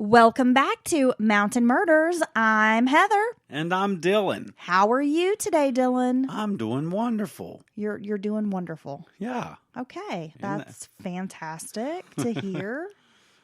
Welcome back to Mountain Murders. I'm Heather. And I'm Dylan. How are you today, Dylan? I'm doing wonderful. You're doing wonderful. Yeah. Okay, that's fantastic to hear.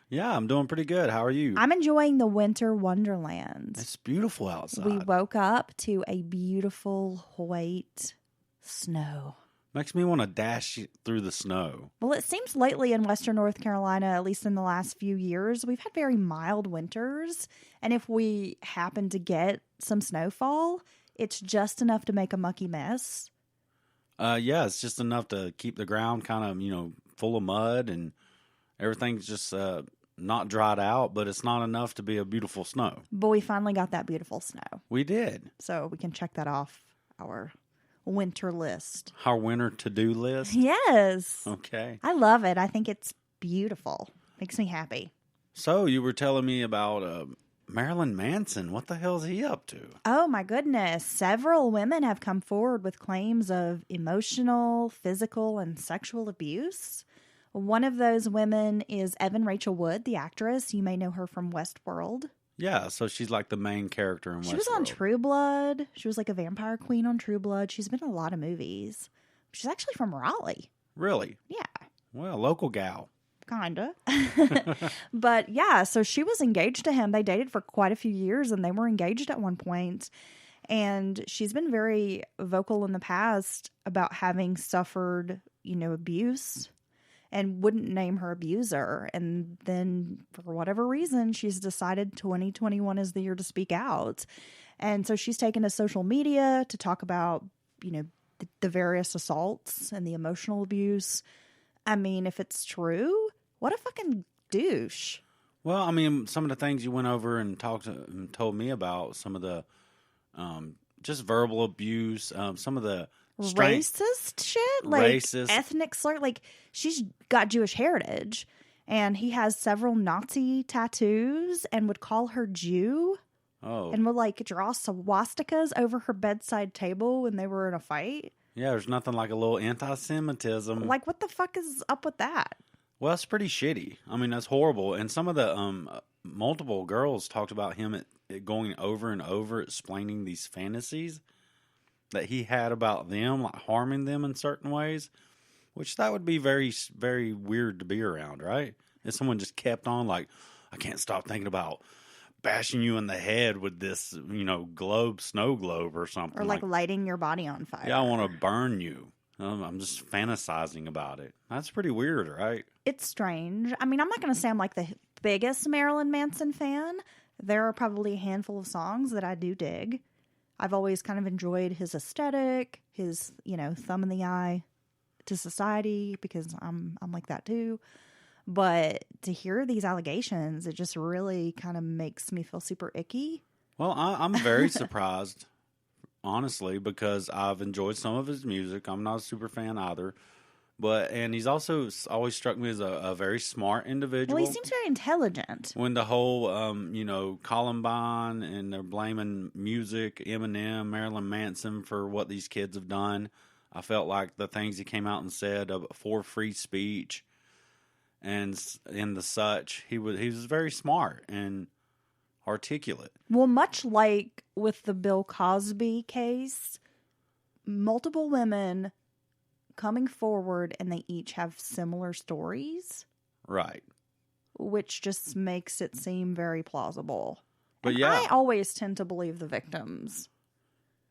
Yeah, I'm doing pretty good. How are you? I'm enjoying the winter wonderland. It's beautiful outside. We woke up to a beautiful white snow. Makes me want to dash through the snow. Well, it seems lately in Western North Carolina, at least in the last few years, we've had very mild winters. And if we happen to get some snowfall, it's just enough to make a mucky mess. Yeah, it's just enough to keep the ground kind of, full of mud and everything's just not dried out, but it's not enough to be a beautiful snow. But we finally got that beautiful snow. We did. So we can check that off our winter list. Our winter to-do list? Yes. Okay. I love it. I think it's beautiful. Makes me happy. So you were telling me about Marilyn Manson. What the hell is he up to? Oh my goodness. Several women have come forward with claims of emotional, physical, and sexual abuse. One of those women is Evan Rachel Wood, the actress. You may know her from Westworld. Yeah, so she's like the main character in Westworld. She was on True Blood. She was like a vampire queen on True Blood. She's been in a lot of movies. She's actually from Raleigh. Really? Yeah. Well, local gal. Kinda. But yeah, so she was engaged to him. They dated for quite a few years and they were engaged at one point. And she's been very vocal in the past about having suffered, abuse and wouldn't name her abuser. And then for whatever reason, she's decided 2021 is the year to speak out. And so she's taken to social media to talk about, the various assaults and the emotional abuse. I mean, if it's true, what a fucking douche. Well, I mean, some of the things you went over and told me about, some of the just verbal abuse, some of the racist shit, like racist, ethnic slur. Like she's got Jewish heritage, and he has several Nazi tattoos, and would call her Jew. Oh, and would draw swastikas over her bedside table when they were in a fight. Yeah, there's nothing like a little anti-Semitism. Like, what the fuck is up with that? Well, it's pretty shitty. I mean, that's horrible. And some of the multiple girls talked about him going over and over explaining these fantasies that he had about them, like harming them in certain ways, which that would be very, very weird to be around, right? If someone just kept on like, I can't stop thinking about bashing you in the head with this, snow globe or something. Or like lighting your body on fire. Yeah, I want to burn you. I'm just fantasizing about it. That's pretty weird, right? It's strange. I mean, I'm not going to say I'm like the biggest Marilyn Manson fan. There are probably a handful of songs that I do dig. I've always kind of enjoyed his aesthetic, his, thumb in the eye to society, because I'm like that too. But to hear these allegations, it just really kind of makes me feel super icky. Well, I'm very surprised, honestly, because I've enjoyed some of his music. I'm not a super fan either. And he's also always struck me as a very smart individual. Well, he seems very intelligent. When the whole, Columbine, and they're blaming music, Eminem, Marilyn Manson for what these kids have done, I felt like the things he came out and said for free speech and the such, he was very smart and articulate. Well, much like with the Bill Cosby case, multiple women coming forward and they each have similar stories. Right. Which just makes it seem very plausible. But and yeah, I always tend to believe the victims.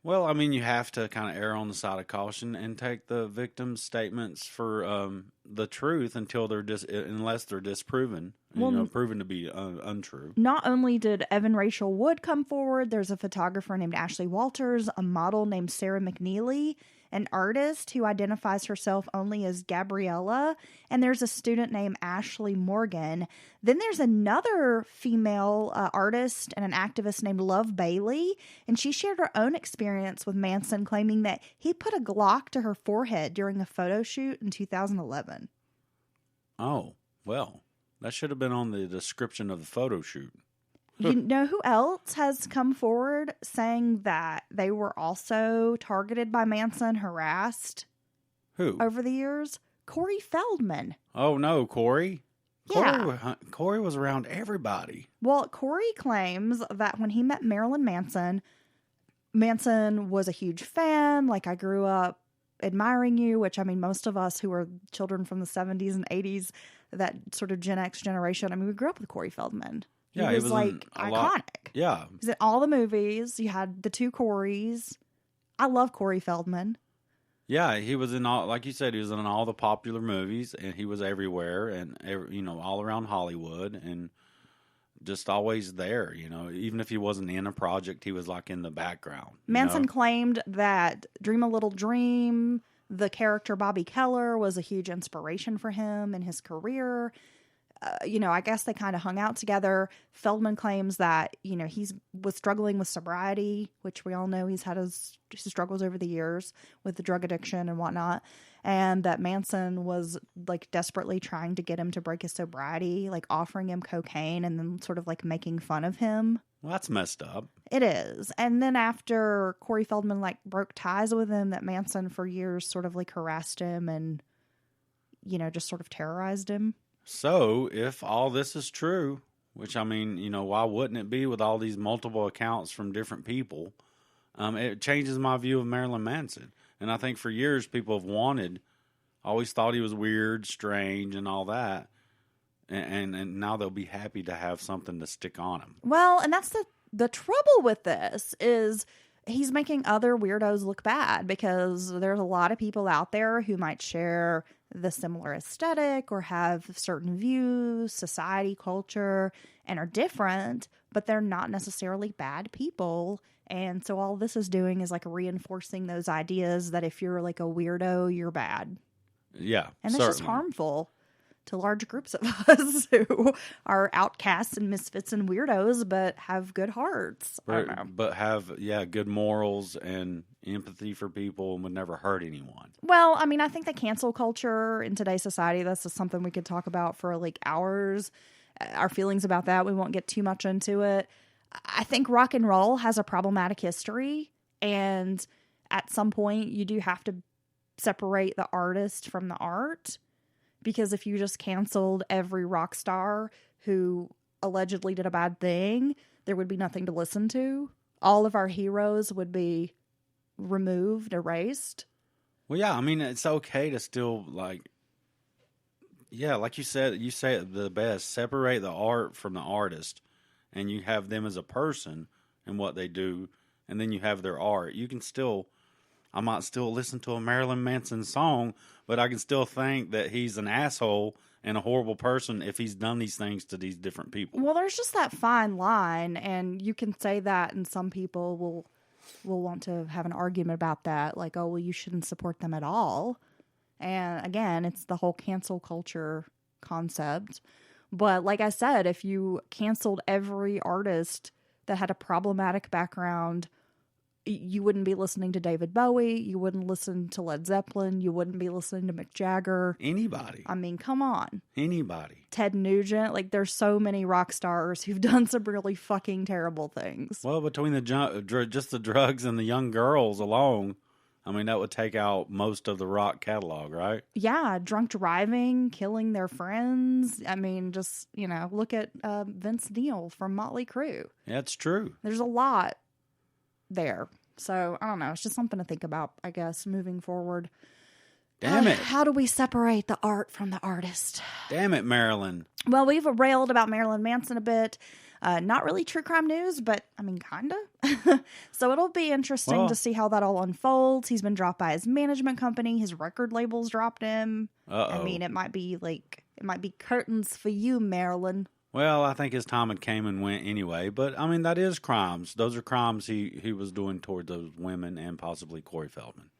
Well, I mean, you have to kind of err on the side of caution and take the victims' statements for the truth unless they're disproven, proven to be untrue. Not only did Evan Rachel Wood come forward, there's a photographer named Ashley Walters, a model named Sarah McNeely, an artist who identifies herself only as Gabriella, and there's a student named Ashley Morgan. Then there's another female artist and an activist named Love Bailey, and she shared her own experience with Manson, claiming that he put a Glock to her forehead during a photo shoot in 2011. Oh, well, that should have been on the description of the photo shoot. You know who else has come forward saying that they were also targeted by Manson, harassed? Who? Over the years? Corey Feldman. Oh, no, Corey. Yeah. Corey was around everybody. Well, Corey claims that when he met Marilyn Manson, Manson was a huge fan. Like, I grew up admiring you, which, I mean, most of us who are children from the 70s and 80s, that sort of Gen X generation, I mean, we grew up with Corey Feldman. He was like iconic. Yeah. He's in all the movies. You had the two Coreys. I love Corey Feldman. Yeah, he was in all, like you said, he was in all the popular movies, and he was everywhere, and all around Hollywood, and just always there. Even if he wasn't in a project, he was like in the background. Manson claimed that Dream a Little Dream, the character Bobby Keller, was a huge inspiration for him in his career. I guess they kind of hung out together. Feldman claims that, he was struggling with sobriety, which we all know he's had his struggles over the years with the drug addiction and whatnot. And that Manson was like desperately trying to get him to break his sobriety, like offering him cocaine and then sort of like making fun of him. Well, that's messed up. It is. And then after Corey Feldman like broke ties with him, that Manson for years sort of like harassed him and, just sort of terrorized him. So, if all this is true, which, I mean, why wouldn't it be with all these multiple accounts from different people? It changes my view of Marilyn Manson. And I think for years people have always thought he was weird, strange, and all that. And now they'll be happy to have something to stick on him. Well, and that's the trouble with this is he's making other weirdos look bad, because there's a lot of people out there who might share the similar aesthetic or have certain views, society, culture, and are different, but they're not necessarily bad people. And so all this is doing is like reinforcing those ideas that if you're like a weirdo, you're bad. Yeah, and that's just harmful to large groups of us who are outcasts and misfits and weirdos, but have good hearts. But have, good morals and empathy for people and would never hurt anyone. Well, I mean, I think the cancel culture in today's society, that's just something we could talk about for like hours. Our feelings about that, we won't get too much into it. I think rock and roll has a problematic history, and at some point you do have to separate the artist from the art. Because if you just canceled every rock star who allegedly did a bad thing, there would be nothing to listen to. All of our heroes would be removed, erased. Well, yeah, I mean, it's okay to still, like you said, you say it the best, separate the art from the artist, and you have them as a person and what they do, and then you have their art. I might still listen to a Marilyn Manson song, but I can still think that he's an asshole and a horrible person if he's done these things to these different people. Well, there's just that fine line, and you can say that, and some people will want to have an argument about that, like, oh, well, you shouldn't support them at all. And again, it's the whole cancel culture concept. But like I said, if you canceled every artist that had a problematic background, you wouldn't be listening to David Bowie. You wouldn't listen to Led Zeppelin. You wouldn't be listening to Mick Jagger. Anybody. I mean, come on. Anybody. Ted Nugent. Like, there's so many rock stars who've done some really fucking terrible things. Well, between just the drugs and the young girls alone, I mean, that would take out most of the rock catalog, right? Yeah, drunk driving, killing their friends. I mean, just, look at Vince Neil from Motley Crue. Yeah, it's true. There's a lot there. So, I don't know. It's just something to think about, I guess, moving forward. Damn it. How do we separate the art from the artist? Damn it, Marilyn. Well, we've railed about Marilyn Manson a bit. Not really true crime news, but, I mean, kind of. So it'll be interesting to see how that all unfolds. He's been dropped by his management company. His record labels dropped him. Uh-oh. I mean, it might be curtains for you, Marilyn. Well, I think his time had came and went anyway, but I mean, that is crimes. Those are crimes he was doing toward those women and possibly Corey Feldman.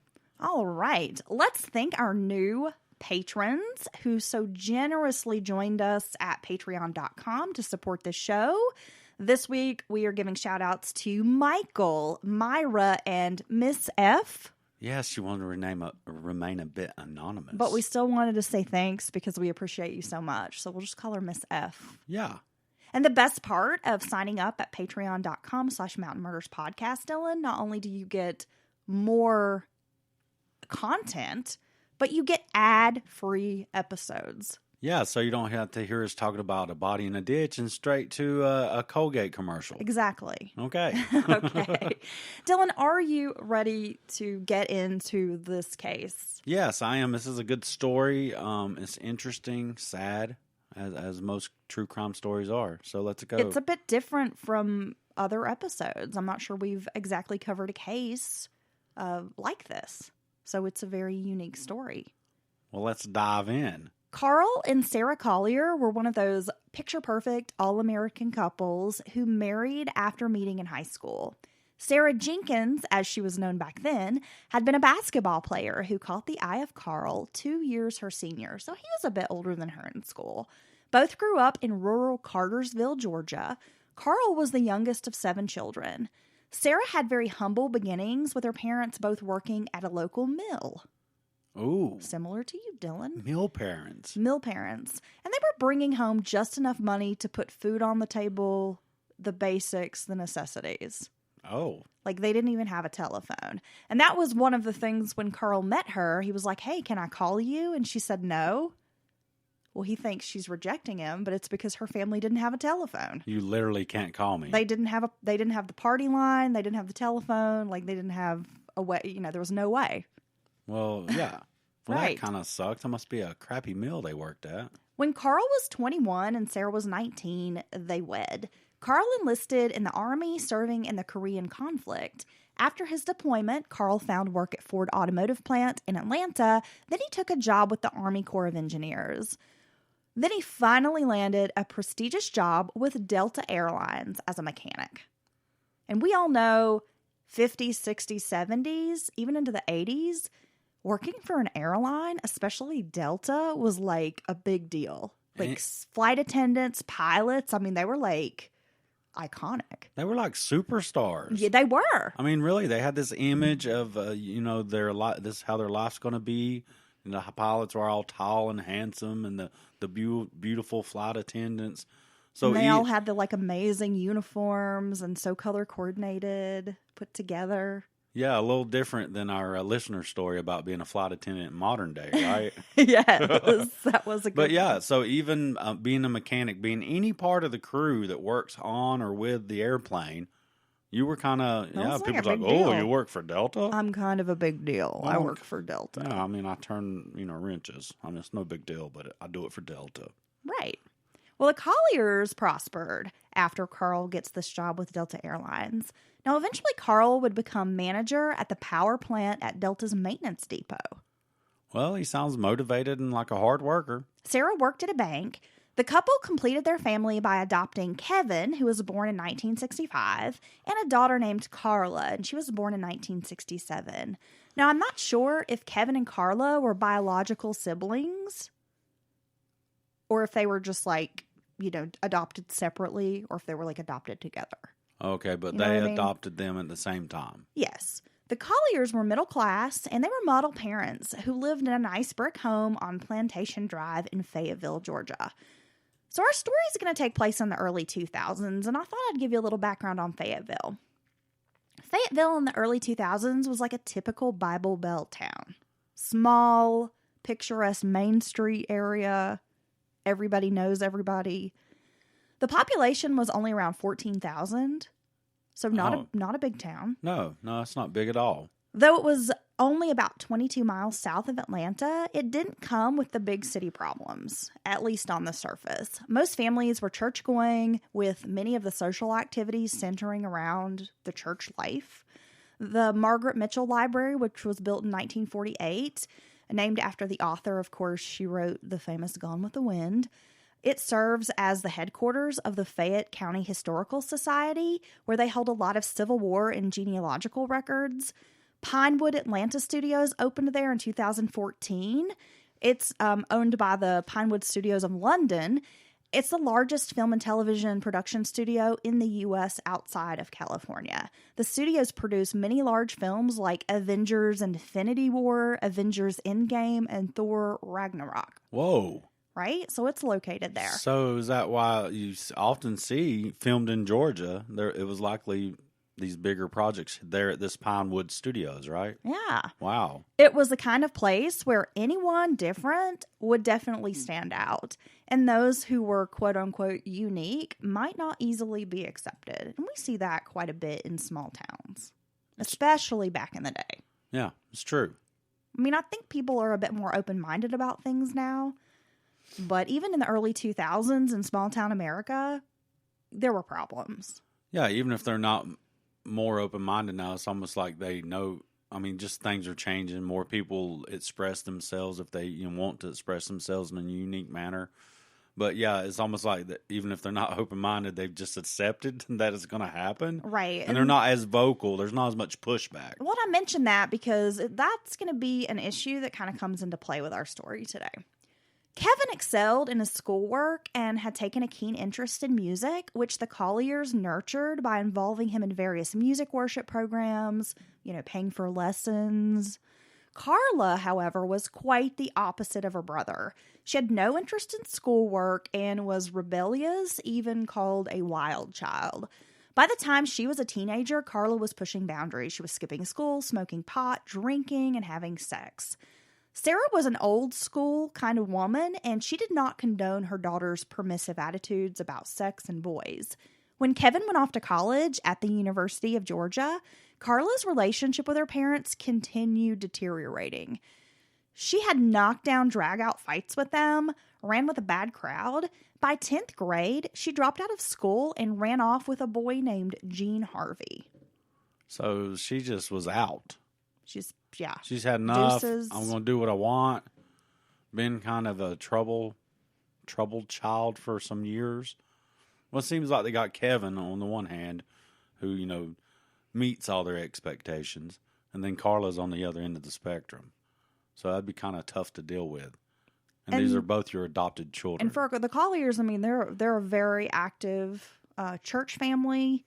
All right. Let's thank our new patrons who so generously joined us at patreon.com to support the show. This week, we are giving shout outs to Michael, Myra, and Miss F. Yes, she wanted to remain a bit anonymous. But we still wanted to say thanks because we appreciate you so much. So we'll just call her Miss F. Yeah. And the best part of signing up at patreon.com/Mountain Murders Podcast, Dylan, not only do you get more content, but you get ad-free episodes. Yeah, so you don't have to hear us talking about a body in a ditch and straight to a Colgate commercial. Exactly. Okay. Okay. Dylan, are you ready to get into this case? Yes, I am. This is a good story. It's interesting, sad, as most true crime stories are. So let's go. It's a bit different from other episodes. I'm not sure we've exactly covered a case like this. So it's a very unique story. Well, let's dive in. Carl and Sarah Collier were one of those picture-perfect all-American couples who married after meeting in high school. Sarah Jenkins, as she was known back then, had been a basketball player who caught the eye of Carl 2 years her senior, so he was a bit older than her in school. Both grew up in rural Cartersville, Georgia. Carl was the youngest of 7 children. Sarah had very humble beginnings, with her parents both working at a local mill. Ooh. Similar to you, Dylan. Mill parents. Mill parents. And they were bringing home just enough money to put food on the table, the basics, the necessities. Oh. Like, they didn't even have a telephone. And that was one of the things when Carl met her. He was like, hey, can I call you? And she said no. Well, he thinks she's rejecting him, but it's because her family didn't have a telephone. You literally can't call me. They didn't have the party line. They didn't have the telephone. Like, they didn't have a way, there was no way. Well, yeah. Well, Right. That kind of sucks. That must be a crappy mill they worked at. When Carl was 21 and Sarah was 19, they wed. Carl enlisted in the Army, serving in the Korean conflict. After his deployment, Carl found work at Ford Automotive Plant in Atlanta. Then he took a job with the Army Corps of Engineers. Then he finally landed a prestigious job with Delta Airlines as a mechanic. And we all know 50s, 60s, 70s, even into the 80s, working for an airline, especially Delta, was like a big deal. Like flight attendants, pilots, I mean, they were like iconic. They were like superstars. Yeah, they were. I mean, really, they had this image of, this is how their life's going to be. And the pilots were all tall and handsome, and the beautiful flight attendants. So and they all had the like amazing uniforms and so color coordinated, put together. Yeah, a little different than our listener story about being a flight attendant in modern day, right? Yeah, that was a good But yeah, one. so even being a mechanic, being any part of the crew that works on or with the airplane, you were kind of, was like people's a like, big oh, deal. you work for Delta? I'm kind of a big deal. I Well, work for Delta. Yeah, I mean, I turn, wrenches. I mean, it's no big deal, but I do it for Delta. Right. Well, the Colliers prospered after Carl gets this job with Delta Airlines. Now, eventually, Carl would become manager at the power plant at Delta's maintenance depot. Well, he sounds motivated and like a hard worker. Sarah worked at a bank. The couple completed their family by adopting Kevin, who was born in 1965, and a daughter named Carla, and she was born in 1967. Now, I'm not sure if Kevin and Carla were biological siblings, or if they were just like, adopted separately, or if they were like adopted together. Okay, but You know they what I mean? adopted them at the same time. Yes. The Colliers were middle class, and they were model parents who lived in a nice brick home on Plantation Drive in Fayetteville, Georgia. So our story is going to take place in the early 2000s, and I thought I'd give you a little background on Fayetteville. Fayetteville in the early 2000s was like a typical Bible Belt town. Small, picturesque Main Street area. Everybody knows everybody. The population was only around 14,000, so not a big town. No, it's not big at all. Though it was only about 22 miles south of Atlanta, it didn't come with the big city problems, at least on the surface. Most families were church-going, with many of the social activities centering around the church life. The Margaret Mitchell Library, which was built in 1948, named after the author, of course, she wrote the famous Gone with the Wind. It serves as the headquarters of the Fayette County Historical Society, where they hold a lot of Civil War and genealogical records. Pinewood Atlanta Studios opened there in 2014. It's owned by the Pinewood Studios of London. It's the largest film and television production studio in the U.S. outside of California. The studios produce many large films like Avengers Infinity War, Avengers Endgame, and Thor Ragnarok. Whoa. Right? So it's located there. So is that why you often see filmed in Georgia? It was likely these bigger projects there at this Pinewood Studios, right? Yeah. Wow. It was the kind of place where anyone different would definitely stand out. And those who were quote unquote unique might not easily be accepted. And we see that quite a bit in small towns, especially back in the day. Yeah, it's true. I mean, I think people are a bit more open-minded about things now. But even in the early 2000s in small town America, there were problems. Yeah, even if they're not more open-minded now, it's almost like they know. I mean, just things are changing. More people express themselves if they want to express themselves in a unique manner. But yeah, it's almost like that. Even if they're not open-minded, they've just accepted that it's going to happen. Right. And they're not as vocal. There's not as much pushback. Well, I mentioned that because that's going to be an issue that kind of comes into play with our story today. Kevin excelled in his schoolwork and had taken a keen interest in music, which the Colliers nurtured by involving him in various music worship programs, paying for lessons. Carla, however, was quite the opposite of her brother. She had no interest in schoolwork and was rebellious, even called a wild child. By the time she was a teenager, Carla was pushing boundaries. She was skipping school, smoking pot, drinking, and having sex. Sarah was an old school kind of woman, and she did not condone her daughter's permissive attitudes about sex and boys. When Kevin went off to college at the University of Georgia, Carla's relationship with her parents continued deteriorating. She had knockdown, drag-out fights with them, ran with a bad crowd. By 10th grade, she dropped out of school and ran off with a boy named Gene Harvey. So she just was out. She's had enough. Deuces. I'm going to do what I want. Been kind of a troubled child for some years. Well, it seems like they got Kevin on the one hand, who, meets all their expectations. And then Carla's on the other end of the spectrum. So that'd be kind of tough to deal with. And these are both your adopted children. And for the Colliers, I mean, they're a very active church family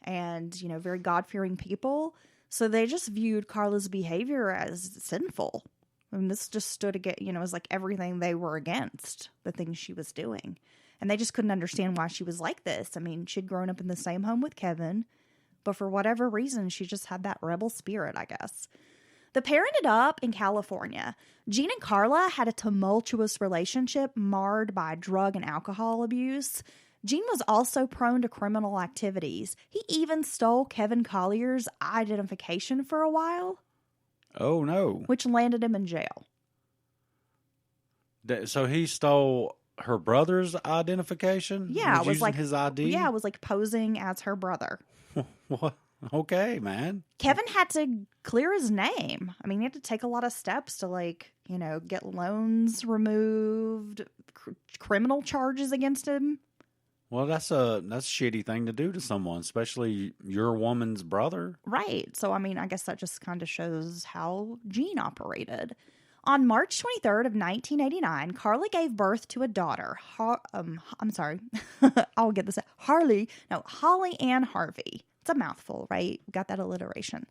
and, very God-fearing people. So they just viewed Carla's behavior as sinful. I mean, this just stood against, it was like everything they were against, the things she was doing. And they just couldn't understand why she was like this. I mean, she'd grown up in the same home with Kevin, but for whatever reason, she just had that rebel spirit, I guess. The pair ended up in California. Gene and Carla had a tumultuous relationship marred by drug and alcohol abuse. Gene was also prone to criminal activities. He even stole Kevin Collier's identification for a while. Oh, no. Which landed him in jail. So he stole her brother's identification? Yeah, it was like his ID? Yeah, it was like posing as her brother. What? Okay, man. Kevin had to clear his name. I mean, he had to take a lot of steps to get loans removed, criminal charges against him. Well, that's a shitty thing to do to someone, especially your woman's brother. Right. So, I mean, I guess that just kind of shows how Gene operated. On March 23rd of 1989, Carla gave birth to a daughter. I'm sorry. I'll get this. Holly Ann Harvey. It's a mouthful, right? Got that alliteration.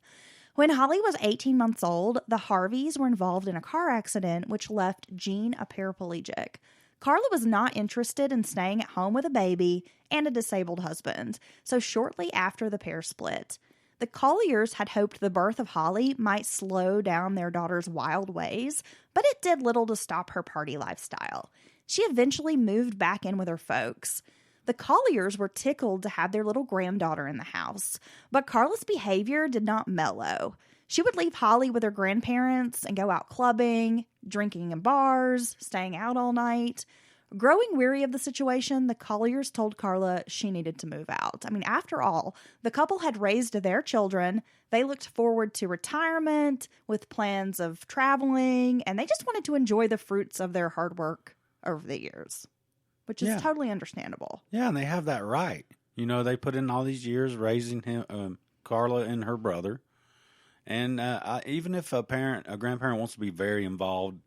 When Holly was 18 months old, the Harveys were involved in a car accident which left Gene a paraplegic. Carla was not interested in staying at home with a baby and a disabled husband, so shortly after the pair split. The Colliers had hoped the birth of Holly might slow down their daughter's wild ways, but it did little to stop her party lifestyle. She eventually moved back in with her folks. The Colliers were tickled to have their little granddaughter in the house, but Carla's behavior did not mellow. She would leave Holly with her grandparents and go out clubbing, drinking in bars, staying out all night. Growing weary of the situation, the Colliers told Carla she needed to move out. I mean, after all, the couple had raised their children. They looked forward to retirement with plans of traveling, and they just wanted to enjoy the fruits of their hard work over the years, which is totally understandable. Yeah, and they have that right. They put in all these years raising him, Carla and her brother. And even if a grandparent wants to be very involved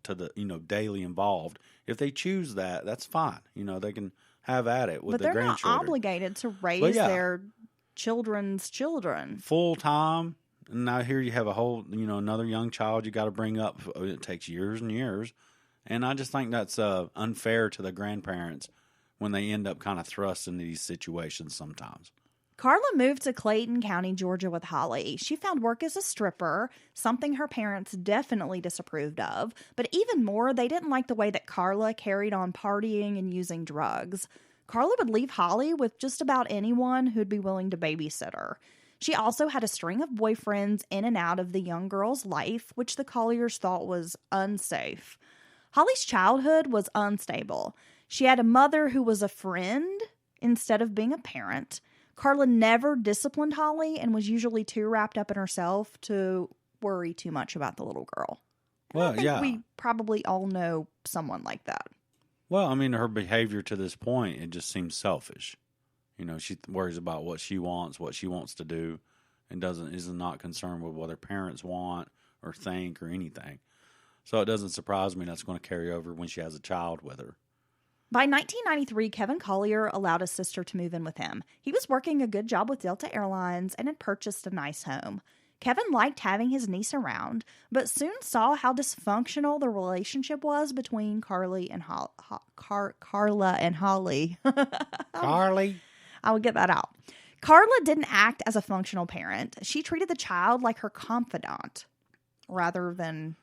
daily involved, if they choose that, that's fine. They can have at it with the grandchildren. But they're not obligated to raise their children's children. Full time. And now here you have a whole, another young child you got to bring up. It takes years and years. And I just think that's unfair to the grandparents when they end up kind of thrust into these situations sometimes. Carla moved to Clayton County, Georgia with Holly. She found work as a stripper, something her parents definitely disapproved of. But even more, they didn't like the way that Carla carried on partying and using drugs. Carla would leave Holly with just about anyone who'd be willing to babysit her. She also had a string of boyfriends in and out of the young girl's life, which the Colliers thought was unsafe. Holly's childhood was unstable. She had a mother who was a friend instead of being a parent. Carla never disciplined Holly and was usually too wrapped up in herself to worry too much about the little girl. And I think we probably all know someone like that. Well, I mean, her behavior to this point, it just seems selfish. You know, she worries about what she wants to do, and is not concerned with what her parents want or think or anything. So it doesn't surprise me that's going to carry over when she has a child with her. By 1993, Kevin Collier allowed his sister to move in with him. He was working a good job with Delta Airlines and had purchased a nice home. Kevin liked having his niece around, but soon saw how dysfunctional the relationship was between Carla and Holly. Carly? I will get that out. Carla didn't act as a functional parent. She treated the child like her confidant rather than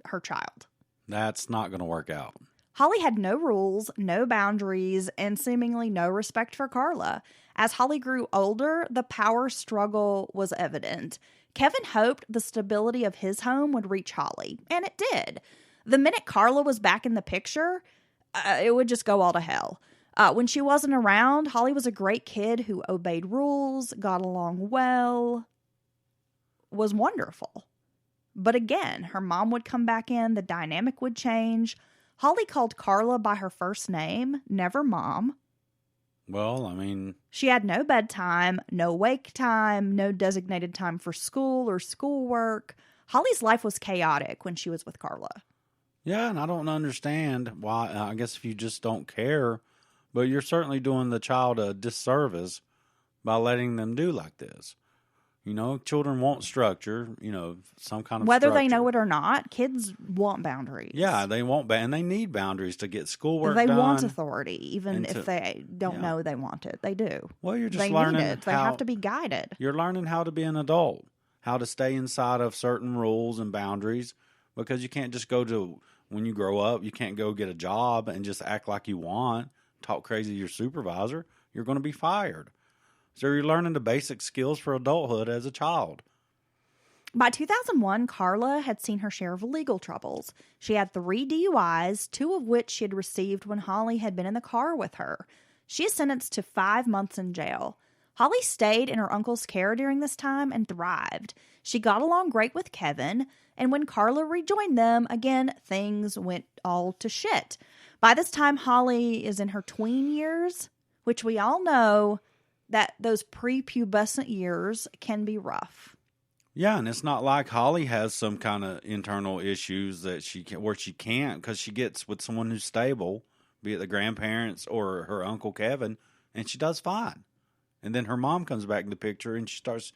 her child. That's not going to work out. Holly had no rules, no boundaries, and seemingly no respect for Carla. As Holly grew older, the power struggle was evident. Kevin hoped the stability of his home would reach Holly, and it did. The minute Carla was back in the picture, it would just go all to hell. When she wasn't around, Holly was a great kid who obeyed rules, got along well, was wonderful. But again, her mom would come back in, the dynamic would change. Holly called Carla by her first name, never Mom. Well, I mean... She had no bedtime, no wake time, no designated time for school or schoolwork. Holly's life was chaotic when she was with Carla. Yeah, and I don't understand why. I guess if you just don't care, but you're certainly doing the child a disservice by letting them do like this. You know, children want structure, you know, some kind of Whether structure. they know it or not, kids want boundaries. Yeah, they want, and they need boundaries to get schoolwork done. They want done. Authority, even if they don't know they want it. They do. Well, you're just they learning need it. They have to be guided. You're learning how to be an adult, how to stay inside of certain rules and boundaries, because you can't just go to, when you grow up, you can't go get a job and just act like you want, talk crazy to your supervisor. You're going to be fired. So you're learning the basic skills for adulthood as a child. By 2001, Carla had seen her share of legal troubles. She had 3 DUIs, 2 of which she had received when Holly had been in the car with her. She is sentenced to 5 months in jail. Holly stayed in her uncle's care during this time and thrived. She got along great with Kevin, and when Carla rejoined them, again, things went all to shit. By this time, Holly is in her tween years, which we all know that those prepubescent years can be rough. Yeah, and it's not like Holly has some kind of internal issues that where she can't, because she gets with someone who's stable, be it the grandparents or her Uncle Kevin, and she does fine. And then her mom comes back in the picture, and it's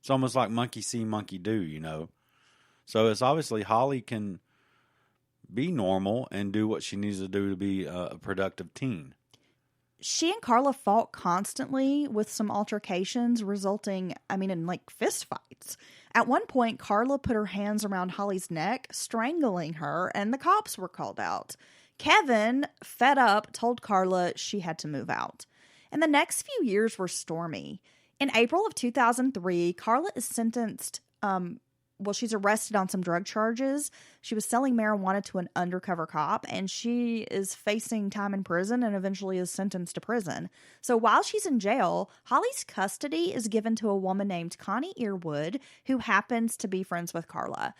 almost like monkey see, monkey do, you know. So it's obviously Holly can be normal and do what she needs to do to be a productive teen. She and Carla fought constantly with some altercations resulting, in like fist fights. At one point, Carla put her hands around Holly's neck, strangling her, and the cops were called out. Kevin, fed up, told Carla she had to move out. And the next few years were stormy. In April of 2003, Carla is sentenced, she's arrested on some drug charges. She was selling marijuana to an undercover cop, and she is facing time in prison and eventually is sentenced to prison. So while she's in jail, Holly's custody is given to a woman named Connie Earwood, who happens to be friends with Carla.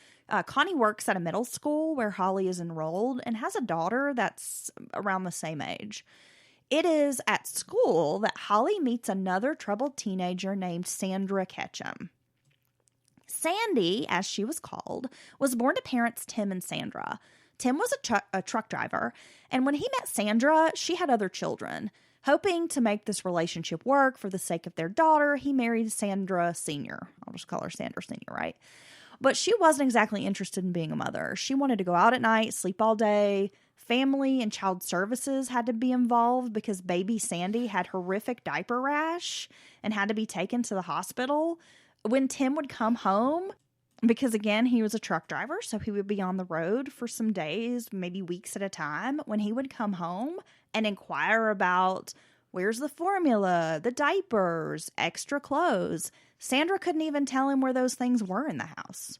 Connie works at a middle school where Holly is enrolled and has a daughter that's around the same age. It is at school that Holly meets another troubled teenager named Sandy Ketchum. Sandy, as she was called, was born to parents Tim and Sandra. Tim was a truck driver, and when he met Sandra, she had other children. Hoping to make this relationship work for the sake of their daughter, he married Sandra Sr. I'll just call her Sandra Sr., right? But she wasn't exactly interested in being a mother. She wanted to go out at night, sleep all day, Family and child services had to be involved because baby Sandy had horrific diaper rash and had to be taken to the hospital. When Tim would come home, because again, he was a truck driver, so he would be on the road for some days, maybe weeks at a time. When he would come home and inquire about where's the formula, the diapers, extra clothes, Sandra couldn't even tell him where those things were in the house.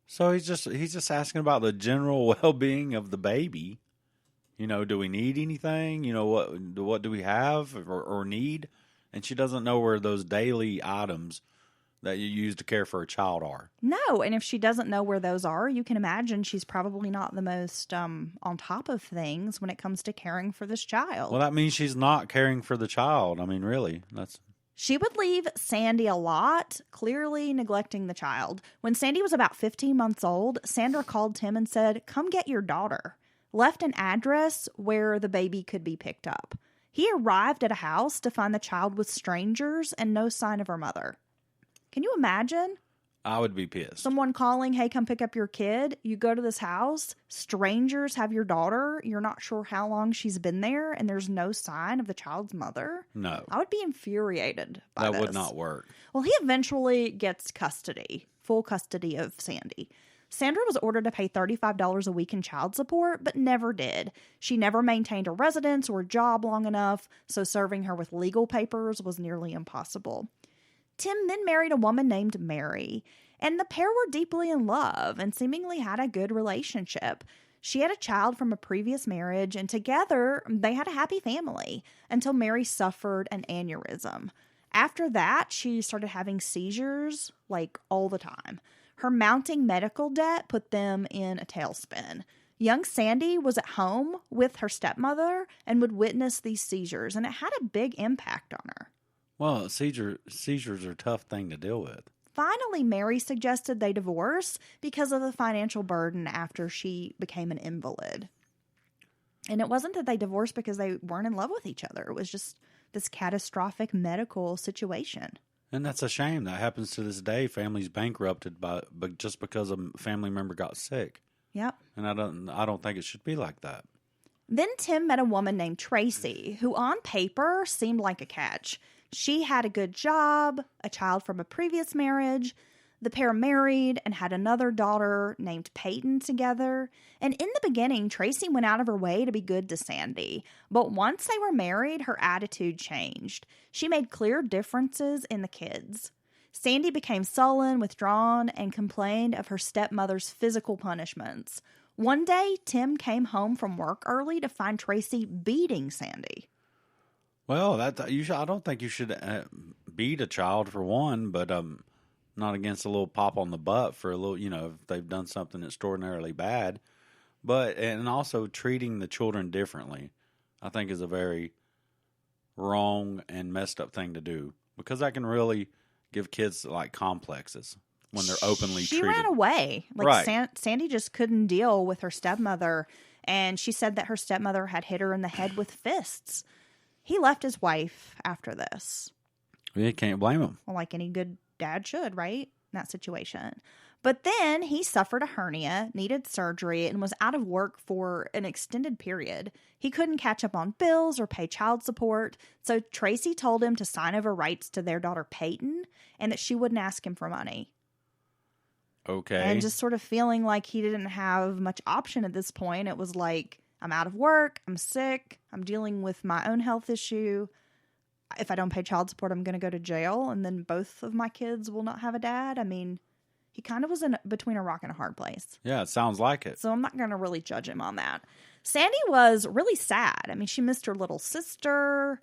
So he's just asking about the general well-being of the baby. You know, do we need anything? You know, what do we have or need? And she doesn't know where those daily items that you use to care for a child are. No, and if she doesn't know where those are, you can imagine she's probably not the most on top of things when it comes to caring for this child. Well, that means she's not caring for the child. I mean, really, She would leave Sandy a lot, clearly neglecting the child. When Sandy was about 15 months old, Sandra called Tim and said, "Come get your daughter." Left an address where the baby could be picked up. He arrived at a house to find the child with strangers and no sign of her mother. Can you imagine? I would be pissed. Someone calling, "Hey, come pick up your kid." You go to this house, strangers have your daughter. You're not sure how long she's been there, and there's no sign of the child's mother. No. I would be infuriated by this. That would not work. Well, he eventually gets full custody of Sandy. Sandra was ordered to pay $35 a week in child support, but never did. She never maintained a residence or a job long enough, so serving her with legal papers was nearly impossible. Tim then married a woman named Mary, and the pair were deeply in love and seemingly had a good relationship. She had a child from a previous marriage, and together they had a happy family until Mary suffered an aneurysm. After that, she started having seizures, like, all the time. Her mounting medical debt put them in a tailspin. Young Sandy was at home with her stepmother and would witness these seizures, and it had a big impact on her. Well, seizures are a tough thing to deal with. Finally, Mary suggested they divorce because of the financial burden after she became an invalid. And it wasn't that they divorced because they weren't in love with each other. It was just this catastrophic medical situation. And that's a shame. That happens to this day. Families bankrupted but just because a family member got sick. Yep. And I don't think it should be like that. Then Tim met a woman named Tracy, who on paper seemed like a catch. She had a good job, a child from a previous marriage. The pair married and had another daughter named Peyton together. And in the beginning, Tracy went out of her way to be good to Sandy. But once they were married, her attitude changed. She made clear differences in the kids. Sandy became sullen, withdrawn, and complained of her stepmother's physical punishments. One day, Tim came home from work early to find Tracy beating Sandy. Well, I don't think you should beat a child for one, but not against a little pop on the butt for a little, if they've done something extraordinarily bad. And also treating the children differently, I think is a very wrong and messed up thing to do, because that can really give kids like complexes when they're openly treated. She ran away. Right. Sandy just couldn't deal with her stepmother, and she said that her stepmother had hit her in the head with fists. He left his wife after this. You can't blame him. Well, like any good dad should, right? In that situation. But then he suffered a hernia, needed surgery, and was out of work for an extended period. He couldn't catch up on bills or pay child support, so Tracy told him to sign over rights to their daughter Peyton and that she wouldn't ask him for money. Okay. And just sort of feeling like he didn't have much option at this point, it was like, I'm out of work, I'm sick, I'm dealing with my own health issue. If I don't pay child support, I'm going to go to jail, and then both of my kids will not have a dad. I mean, he kind of was in between a rock and a hard place. Yeah, it sounds like it. So I'm not going to really judge him on that. Sandy was really sad. I mean, she missed her little sister.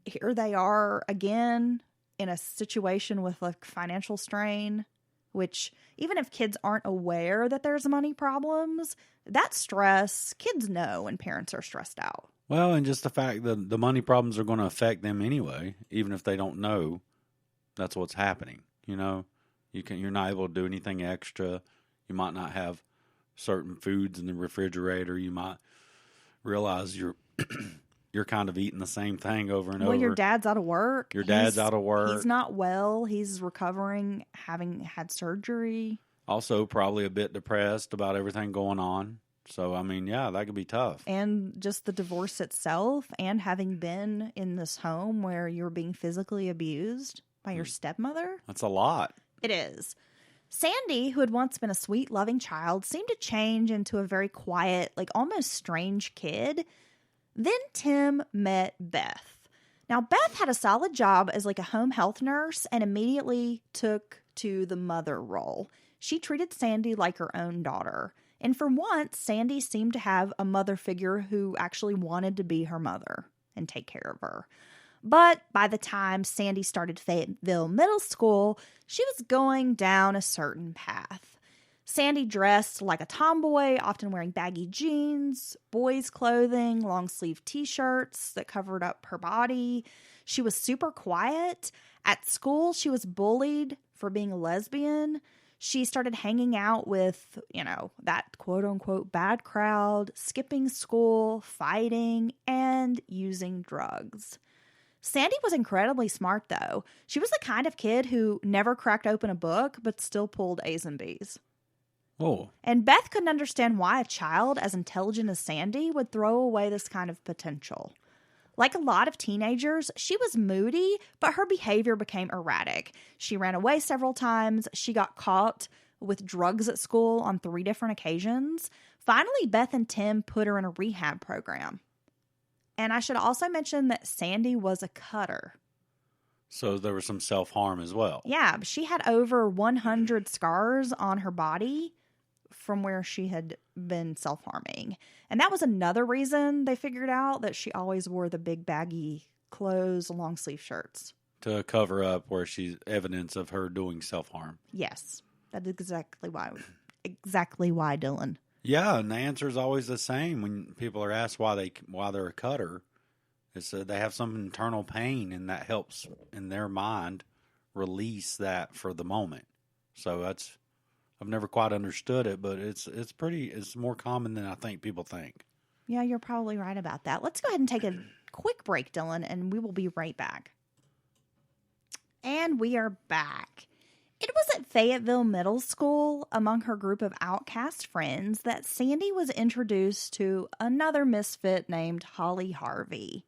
Here they are again in a situation with like financial strain, which even if kids aren't aware that there's money problems, that stress, kids know when parents are stressed out. Well, and just the fact that the money problems are going to affect them anyway, even if they don't know that's what's happening. You're not able to do anything extra. You might not have certain foods in the refrigerator. You might realize you're kind of eating the same thing over and over. Well, your dad's out of work. Your dad's out of work. He's not well. He's recovering, having had surgery. Also, probably a bit depressed about everything going on. So, I mean, yeah, that could be tough. And just the divorce itself, and having been in this home where you're being physically abused by your stepmother. That's a lot. It is. Sandy, who had once been a sweet, loving child, seemed to change into a very quiet, like almost strange kid. Then Tim met Beth. Now, Beth had a solid job as like a home health nurse and immediately took to the mother role. She treated Sandy like her own daughter. And for once, Sandy seemed to have a mother figure who actually wanted to be her mother and take care of her. But by the time Sandy started Fayetteville Middle School, she was going down a certain path. Sandy dressed like a tomboy, often wearing baggy jeans, boys' clothing, long-sleeve t-shirts that covered up her body. She was super quiet. At school, she was bullied for being a lesbian. She started hanging out with, that quote-unquote bad crowd, skipping school, fighting, and using drugs. Sandy was incredibly smart, though. She was the kind of kid who never cracked open a book, but still pulled A's and B's. Oh. And Beth couldn't understand why a child as intelligent as Sandy would throw away this kind of potential. Like a lot of teenagers, she was moody, but her behavior became erratic. She ran away several times. She got caught with drugs at school on 3 different occasions. Finally, Beth and Tim put her in a rehab program. And I should also mention that Sandy was a cutter. So there was some self-harm as well. Yeah, she had over 100 scars on her body from where she had been self-harming. And that was another reason they figured out that she always wore the big baggy clothes, long sleeve shirts. To cover up where she's evidence of her doing self-harm. Yes, that's exactly why, Dylan. Yeah, and the answer is always the same when people are asked why they're a cutter. It's they have some internal pain, and that helps in their mind release that for the moment. So I've never quite understood it, but it's more common than I think people think. Yeah, you're probably right about that. Let's go ahead and take a quick break, Dylan, and we will be right back. And we are back. It was at Fayetteville Middle School, among her group of outcast friends, that Sandy was introduced to another misfit named Holly Harvey.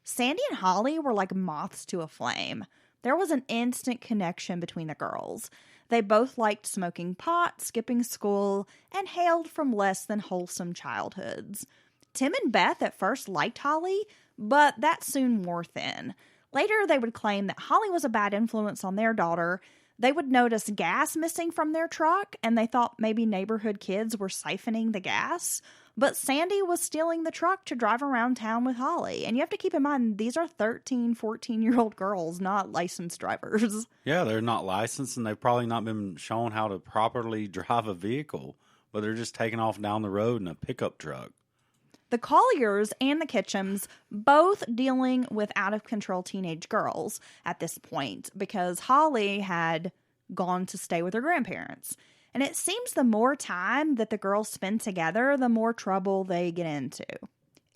Sandy and Holly were like moths to a flame. There was an instant connection between the girls. They both liked smoking pot, skipping school, and hailed from less than wholesome childhoods. Tim and Beth at first liked Holly, but that soon wore thin. Later, they would claim that Holly was a bad influence on their daughter. They would notice gas missing from their truck, and they thought maybe neighborhood kids were siphoning the gas. But Sandy was stealing the truck to drive around town with Holly. And you have to keep in mind, these are 13, 14-year-old girls, not licensed drivers. Yeah, they're not licensed, and they've probably not been shown how to properly drive a vehicle. But they're just taking off down the road in a pickup truck. The Colliers and the Ketchums both dealing with out-of-control teenage girls at this point because Holly had gone to stay with her grandparents. And it seems the more time that the girls spend together, the more trouble they get into.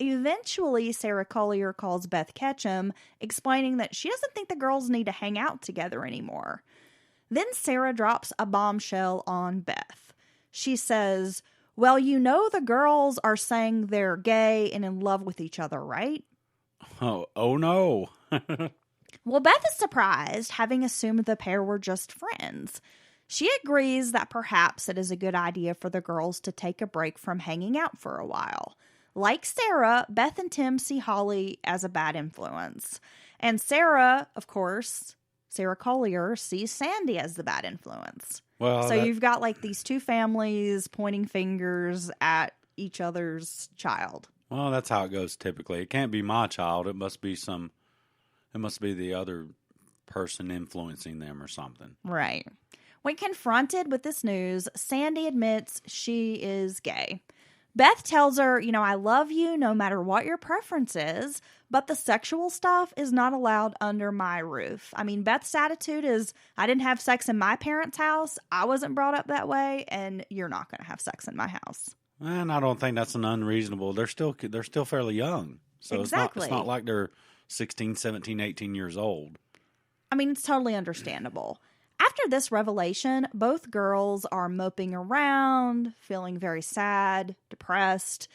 Eventually, Sarah Collier calls Beth Ketchum, explaining that she doesn't think the girls need to hang out together anymore. Then Sarah drops a bombshell on Beth. She says, "Well, you know the girls are saying they're gay and in love with each other, right?" Oh no. Well, Beth is surprised, having assumed the pair were just friends. She agrees that perhaps it is a good idea for the girls to take a break from hanging out for a while. Like Sarah, Beth and Tim see Holly as a bad influence. And Sarah, of course, Sarah Collier, sees Sandy as the bad influence. Well, so you've got like these two families pointing fingers at each other's child. Well, that's how it goes typically. It can't be my child. It must be the other person influencing them or something. Right. When confronted with this news, Sandy admits she is gay. Beth tells her, I love you no matter what your preference is, but the sexual stuff is not allowed under my roof. I mean, Beth's attitude is, I didn't have sex in my parents' house, I wasn't brought up that way, and you're not going to have sex in my house. And I don't think that's an unreasonable. They're still fairly young. So exactly. It's not like they're 16, 17, 18 years old. I mean, it's totally understandable. After this revelation, both girls are moping around, feeling very sad, depressed.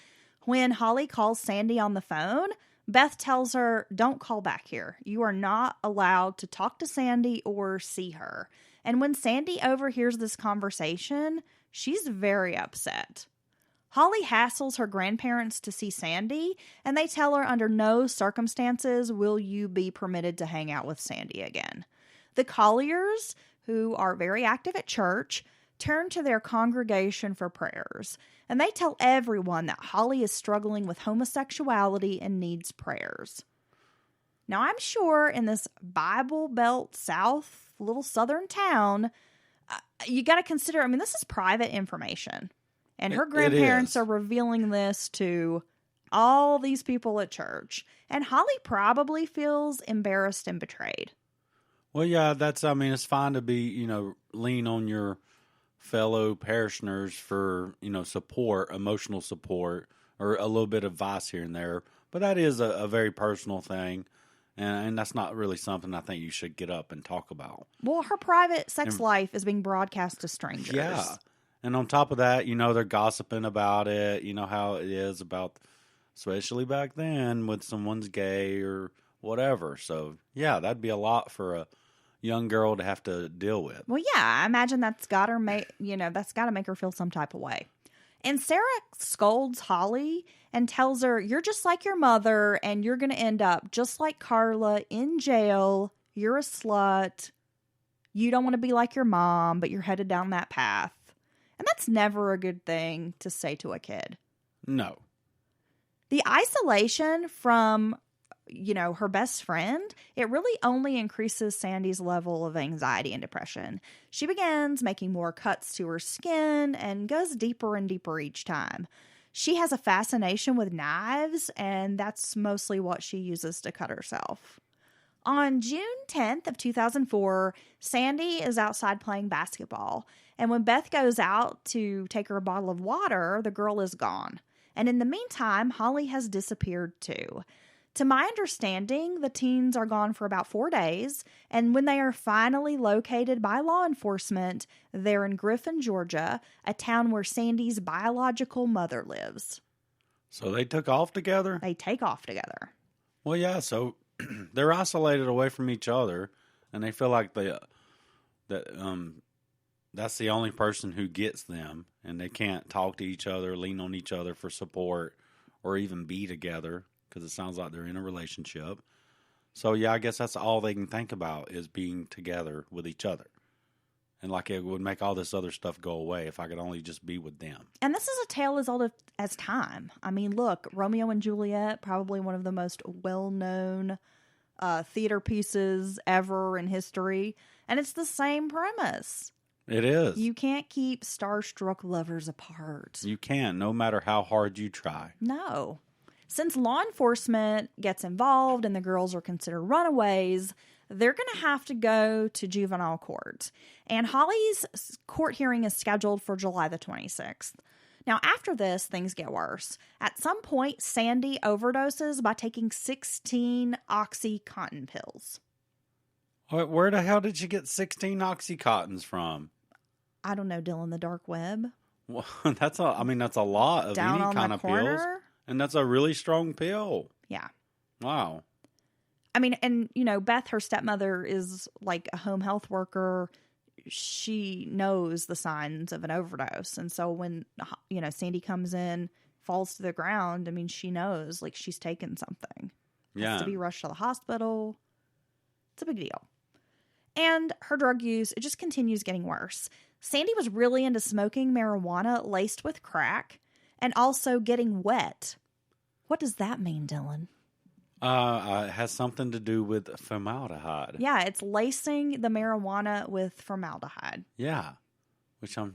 When Holly calls Sandy on the phone, Beth tells her, "Don't call back here. You are not allowed to talk to Sandy or see her." And when Sandy overhears this conversation, she's very upset. Holly hassles her grandparents to see Sandy, and they tell her under no circumstances will you be permitted to hang out with Sandy again. The Colliers, who are very active at church, turn to their congregation for prayers, and they tell everyone that Holly is struggling with homosexuality and needs prayers. Now, I'm sure in this Bible Belt South, little southern town, you got to consider, this is private information. And her grandparents are revealing this to all these people at church. And Holly probably feels embarrassed and betrayed. Well, yeah, it's fine to be, lean on your fellow parishioners for, support, emotional support, or a little bit of advice here and there. But that is a very personal thing. And that's not really something I think you should get up and talk about. Well, her private sex life is being broadcast to strangers. Yeah. And on top of that, they're gossiping about it. You know how it is about, especially back then, when someone's gay or whatever. So, yeah, that'd be a lot for a young girl to have to deal with. Well, yeah, I imagine that's got to make her feel some type of way. And Sarah scolds Holly and tells her, "You're just like your mother, and you're going to end up just like Carla in jail. You're a slut. You don't want to be like your mom, but you're headed down that path." And that's never a good thing to say to a kid. No. The isolation from, her best friend, it really only increases Sandy's level of anxiety and depression. She begins making more cuts to her skin and goes deeper and deeper each time. She has a fascination with knives, and that's mostly what she uses to cut herself. On June 10th of 2004, Sandy is outside playing basketball. And when Beth goes out to take her a bottle of water, the girl is gone. And in the meantime, Holly has disappeared too. To my understanding, the teens are gone for about 4 days. And when they are finally located by law enforcement, they're in Griffin, Georgia, a town where Sandy's biological mother lives. So they took off together? They take off together. Well, yeah, so they're isolated away from each other, and they feel like that's the only person who gets them, and they can't talk to each other, lean on each other for support, or even be together, because it sounds like they're in a relationship. So, yeah, I guess that's all they can think about is being together with each other. And like it would make all this other stuff go away if I could only just be with them. And this is a tale as old as time. Look, Romeo and Juliet, probably one of the most well-known theater pieces ever in history. And it's the same premise. It is. You can't keep starstruck lovers apart. You can't, no matter how hard you try. No. Since law enforcement gets involved and the girls are considered runaways, they're going to have to go to juvenile court. And Holly's court hearing is scheduled for July the 26th. Now, after this, things get worse. At some point, Sandy overdoses by taking 16 OxyContin pills. Where the hell did she get 16 Oxycontins from? I don't know, Dylan, the dark web. Well, that's a lot of Down any kind of corner. pills. And that's a really strong pill. Yeah. Wow. And, Beth, her stepmother, is like a home health worker. She knows the signs of an overdose. And so when, Sandy comes in, falls to the ground, she knows, like, she's taken something. Yeah. Has to be rushed to the hospital. It's a big deal. And her drug use, it just continues getting worse. Sandy was really into smoking marijuana laced with crack and also getting wet. What does that mean, Dylan? It has something to do with formaldehyde. Yeah, it's lacing the marijuana with formaldehyde. Yeah, which I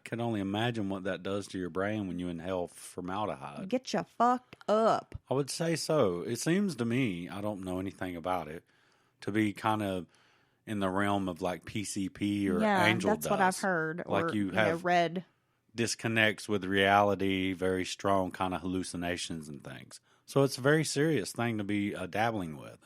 can only imagine what that does to your brain when you inhale formaldehyde. Get you fucked up. I would say so. It seems to me, I don't know anything about it, to be kind of in the realm of like PCP or angel dust. That's what I've heard. Like or, you have read. Disconnects with reality, very strong kind of hallucinations and things. So it's a very serious thing to be dabbling with.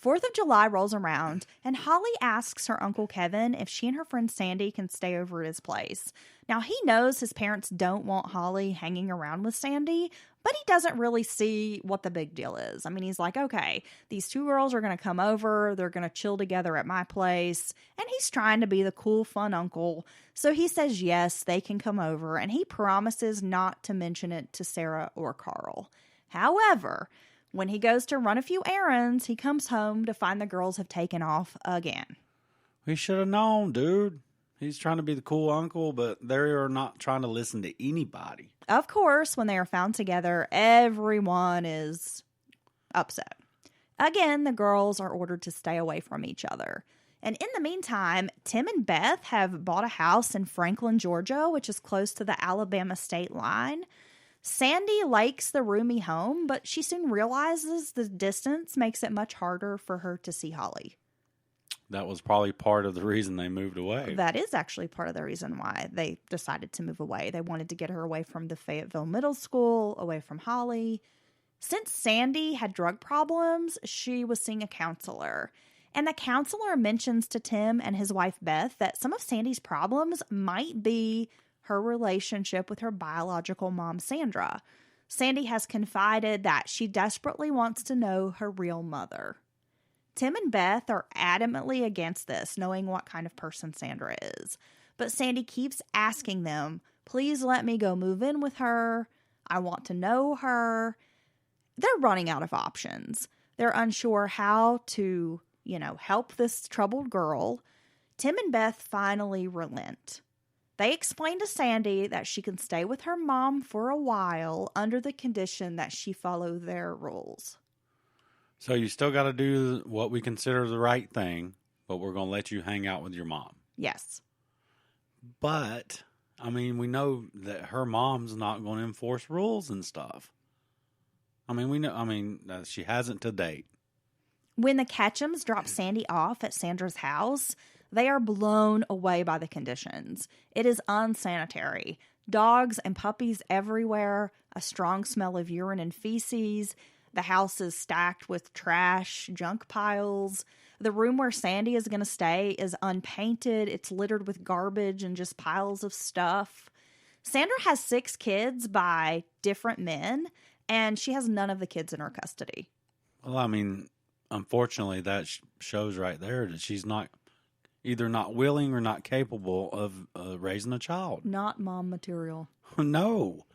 4th of July rolls around, and Holly asks her Uncle Kevin if she and her friend Sandy can stay over at his place. Now, he knows his parents don't want Holly hanging around with Sandy, but he doesn't really see what the big deal is. I mean, he's like, okay, these two girls are going to come over, they're going to chill together at my place, and he's trying to be the cool, fun uncle. So he says yes, they can come over, and he promises not to mention it to Sarah or Carl. However, when he goes to run a few errands, he comes home to find the girls have taken off again. We should have known, dude. He's trying to be the cool uncle, but they are not trying to listen to anybody. Of course, when they are found together, everyone is upset. Again, the girls are ordered to stay away from each other. And in the meantime, Tim and Beth have bought a house in Franklin, Georgia, which is close to the Alabama state line. Sandy likes the roomy home, but she soon realizes the distance makes it much harder for her to see Holly. That was probably part of the reason they moved away. That is actually part of the reason why they decided to move away. They wanted to get her away from the Fayetteville Middle School, away from Holly. Since Sandy had drug problems, she was seeing a counselor. And the counselor mentions to Tim and his wife Beth that some of Sandy's problems might be her relationship with her biological mom, Sandra. Sandy has confided that she desperately wants to know her real mother. Tim and Beth are adamantly against this, knowing what kind of person Sandra is. But Sandy keeps asking them, please let me go move in with her. I want to know her. They're running out of options. They're unsure how to, help this troubled girl. Tim and Beth finally relent. They explain to Sandy that she can stay with her mom for a while under the condition that she follow their rules. So you still got to do what we consider the right thing, but we're going to let you hang out with your mom. Yes. But, we know that her mom's not going to enforce rules and stuff. We know, she hasn't to date. When the Ketchums drop Sandy off at Sandra's house, they are blown away by the conditions. It is unsanitary. Dogs and puppies everywhere, a strong smell of urine and feces. The house is stacked with trash, junk piles. The room where Sandy is going to stay is unpainted. It's littered with garbage and just piles of stuff. Sandra has 6 kids by different men, and she has none of the kids in her custody. Well, unfortunately, that shows right there that she's either not willing or not capable of raising a child. Not mom material. No.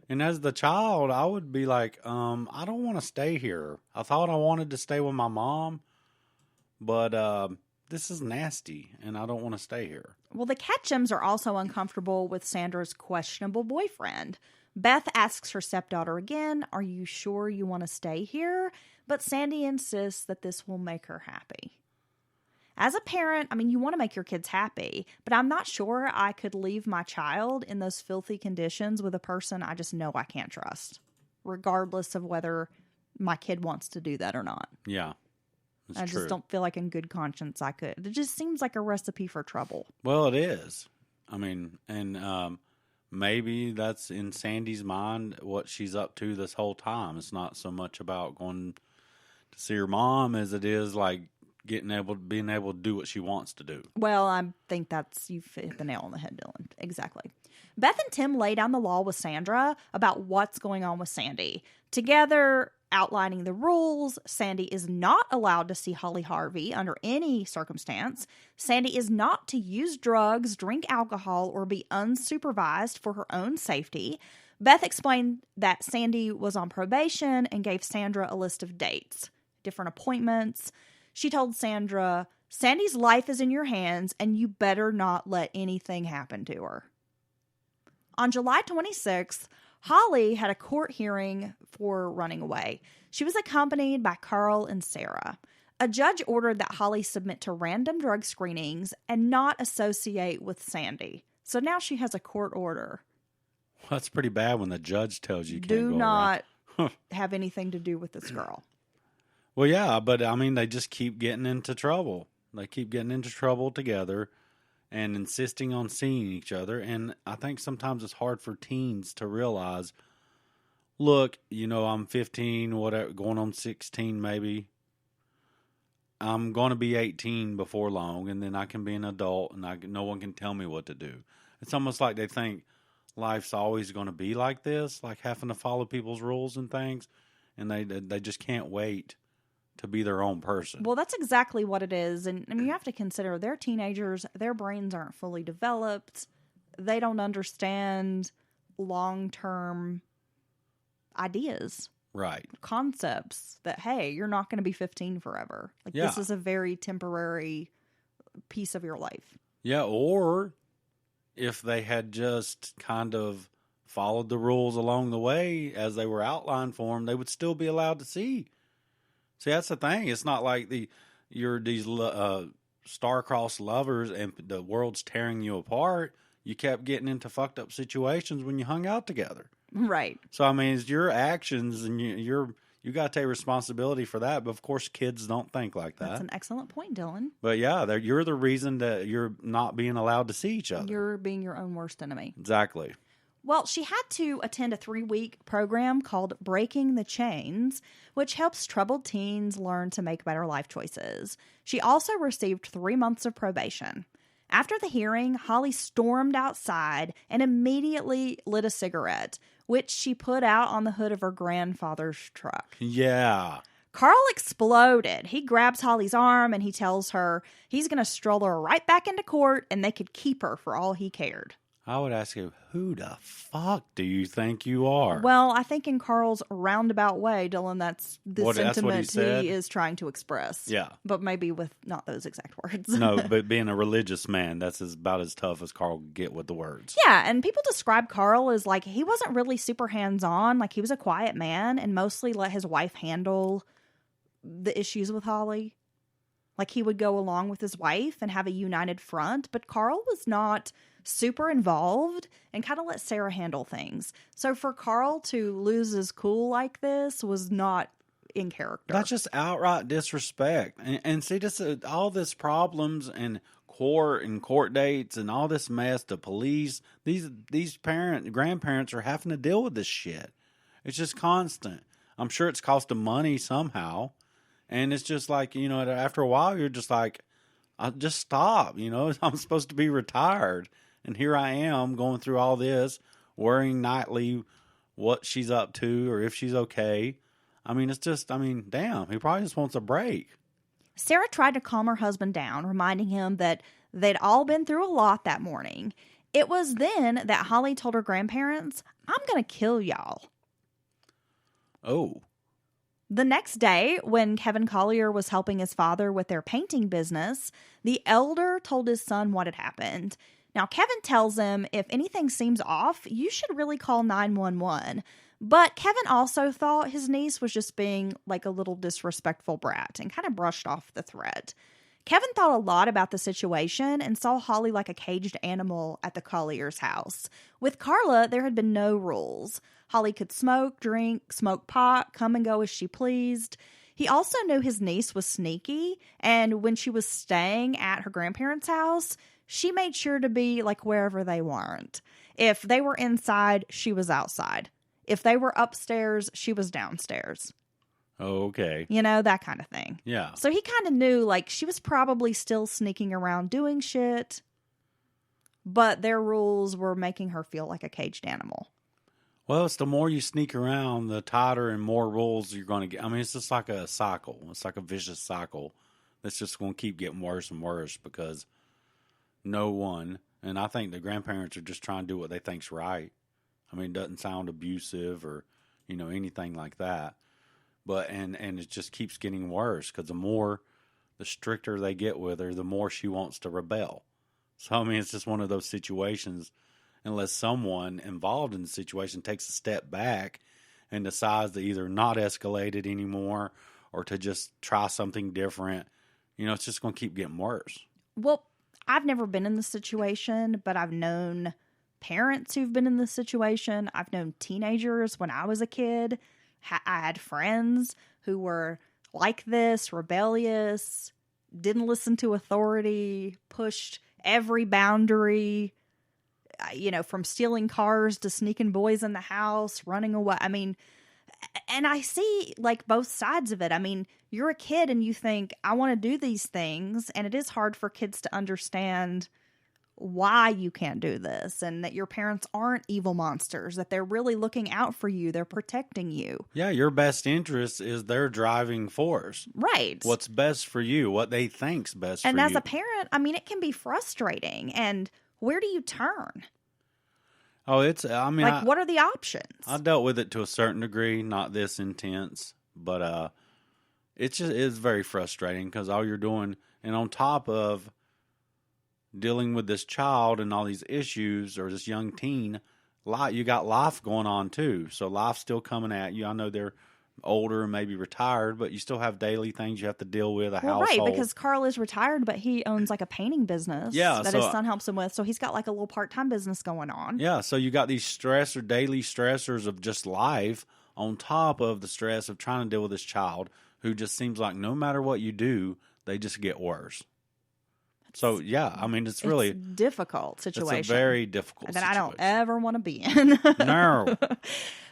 And as the child, I would be like, I don't want to stay here. I thought I wanted to stay with my mom, but this is nasty, and I don't want to stay here. Well, the Ketchums are also uncomfortable with Sandra's questionable boyfriend. Beth asks her stepdaughter again, are you sure you want to stay here? But Sandy insists that this will make her happy. As a parent, you want to make your kids happy, but I'm not sure I could leave my child in those filthy conditions with a person I just know I can't trust, regardless of whether my kid wants to do that or not. Yeah, I just don't feel like in good conscience I could. It just seems like a recipe for trouble. Well, it is. Maybe that's in Sandy's mind what she's up to this whole time. It's not so much about going to see her mom as it is like being able to do what she wants to do. Well, I think you've hit the nail on the head, Dylan. Exactly. Beth and Tim lay down the law with Sandra about what's going on with Sandy. Together, outlining the rules, Sandy is not allowed to see Holly Harvey under any circumstance. Sandy is not to use drugs, drink alcohol, or be unsupervised for her own safety. Beth explained that Sandy was on probation and gave Sandra a list of dates, different appointments. She told Sandra, Sandy's life is in your hands, and you better not let anything happen to her. On July 26th, Holly had a court hearing for running away. She was accompanied by Carl and Sarah. A judge ordered that Holly submit to random drug screenings and not associate with Sandy. So now she has a court order. Well, that's pretty bad when the judge tells you can't do go not around. have anything to do with this girl. Well, yeah, but they just keep getting into trouble. They keep getting into trouble together and insisting on seeing each other. And I think sometimes it's hard for teens to realize, look, I'm 15, whatever, going on 16 maybe. I'm going to be 18 before long, and then I can be an adult, and no one can tell me what to do. It's almost like they think life's always going to be like this, like having to follow people's rules and things, and they just can't wait to be their own person. Well, that's exactly what it is. And I mean, you have to consider they're teenagers. Their brains aren't fully developed. They don't understand long-term ideas. Right. Concepts that, hey, you're not going to be 15 forever. Like, this is a very temporary piece of your life. Yeah, or if they had just kind of followed the rules along the way as they were outlined for them, they would still be allowed to see. See, that's the thing. It's not like you're these star-crossed lovers and the world's tearing you apart. You kept getting into fucked up situations when you hung out together. Right. So, I mean, it's your actions, and you got to take responsibility for that. But, of course, kids don't think like that. That's an excellent point, Dylan. But, yeah, you're the reason that you're not being allowed to see each other. You're being your own worst enemy. Exactly. Well, she had to attend a 3-week program called Breaking the Chains, which helps troubled teens learn to make better life choices. She also received 3 months of probation. After the hearing, Holly stormed outside and immediately lit a cigarette, which she put out on the hood of her grandfather's truck. Yeah. Carl exploded. He grabs Holly's arm and he tells her he's going to stroll her right back into court and they could keep her for all he cared. I would ask you, who the fuck do you think you are? Well, I think in Carl's roundabout way, Dylan, that's the sentiment he is trying to express. Yeah. But maybe with not those exact words. No, but being a religious man, that's about as tough as Carl could get with the words. Yeah, and people describe Carl as like, he wasn't really super hands-on. Like, he was a quiet man and mostly let his wife handle the issues with Holly. Like, he would go along with his wife and have a united front, but Carl was not super involved and kind of let Sarah handle things. So for Carl to lose his cool like this was not in character. That's just outright disrespect. And see, this all this problems and court dates and all this mess, the police, these grandparents are having to deal with this shit. It's just constant. I'm sure it's cost them money somehow. And it's just like, after a while, you're just like, just stop, I'm supposed to be retired. And here I am going through all this, worrying nightly what she's up to or if she's okay. I mean, damn, he probably just wants a break. Sarah tried to calm her husband down, reminding him that they'd all been through a lot that morning. It was then that Holly told her grandparents, I'm going to kill y'all. Oh. The next day, when Kevin Collier was helping his father with their painting business, the elder told his son what had happened. Now, Kevin tells him if anything seems off, you should really call 911. But Kevin also thought his niece was just being like a little disrespectful brat and kind of brushed off the threat. Kevin thought a lot about the situation and saw Holly like a caged animal at the Collier's house. With Carla, there had been no rules. Holly could smoke, drink, smoke pot, come and go as she pleased. He also knew his niece was sneaky, and when she was staying at her grandparents' house, she made sure to be like wherever they weren't. If they were inside, she was outside. If they were upstairs, she was downstairs. Oh, okay. That kind of thing. Yeah. So he kind of knew, like, she was probably still sneaking around doing shit, but their rules were making her feel like a caged animal. Well, it's the more you sneak around, the tighter and more rules you're going to get. I mean, it's just like a cycle. It's like a vicious cycle that's just going to keep getting worse and worse because no one, and I think the grandparents are just trying to do what they think's right. I mean, it doesn't sound abusive or, anything like that. But, and it just keeps getting worse because the stricter they get with her, the more she wants to rebel. So, I mean, it's just one of those situations, unless someone involved in the situation takes a step back and decides to either not escalate it anymore or to just try something different, it's just going to keep getting worse. Well, I've never been in this situation, but I've known parents who've been in this situation. I've known teenagers when I was a kid. I had friends who were like this, rebellious, didn't listen to authority, pushed every boundary, from stealing cars to sneaking boys in the house, running away. I mean, And I see like both sides of it. I mean, you're a kid and you think, I want to do these things. And it is hard for kids to understand why you can't do this and that your parents aren't evil monsters, that they're really looking out for you. They're protecting you. Yeah, your best interest is their driving force. Right. What's best for you, what they think's best for you. And as a parent, I mean, it can be frustrating. And where do you turn? Oh, what are the options? I dealt with it to a certain degree, not this intense, but it's very frustrating because all you're doing, and on top of dealing with this child and all these issues, or this young teen, you got life going on too. So life's still coming at you. I know they're older and maybe retired, but you still have daily things you have to deal with, household. Right, because Carl is retired, but he owns like a painting business that his son helps him with. So he's got like a little part-time business going on. Yeah, so you got these daily stressors of just life on top of the stress of trying to deal with this child who just seems like no matter what you do, they just get worse. So, yeah, I mean, it's really a difficult situation. It's a very difficult that situation. I don't ever want to be in. No.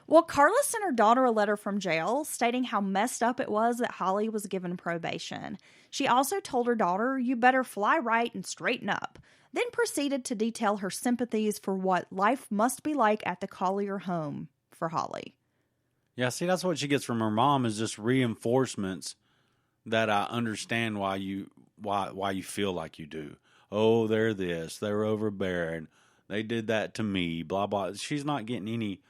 Well, Carla sent her daughter a letter from jail stating how messed up it was that Holly was given probation. She also told her daughter, you better fly right and straighten up, then proceeded to detail her sympathies for what life must be like at the Collier home for Holly. Yeah, see, that's what she gets from her mom is just reinforcements that I understand why you feel like you do. Oh, they're this, they're overbearing, they did that to me, blah, blah. She's not getting any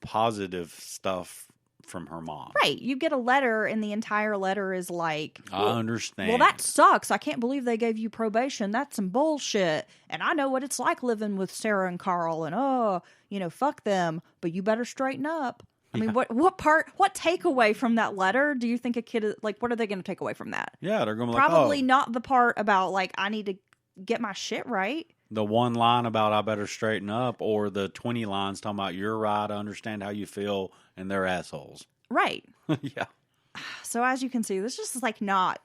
positive stuff from her mom. Right. You get a letter and the entire letter is like, I understand. Well, that sucks. I can't believe they gave you probation. That's some bullshit. And I know what it's like living with Sarah and Carl and, fuck them, but you better straighten up. I mean, what takeaway from that letter do you think a kid is, like, what are they going to take away from that? Yeah, they're going to be probably not the part about, like, I need to get my shit right. The one line about I better straighten up, or the 20 lines talking about you're right, I understand how you feel, and they're assholes. Right. Yeah. So as you can see, this just is, like, not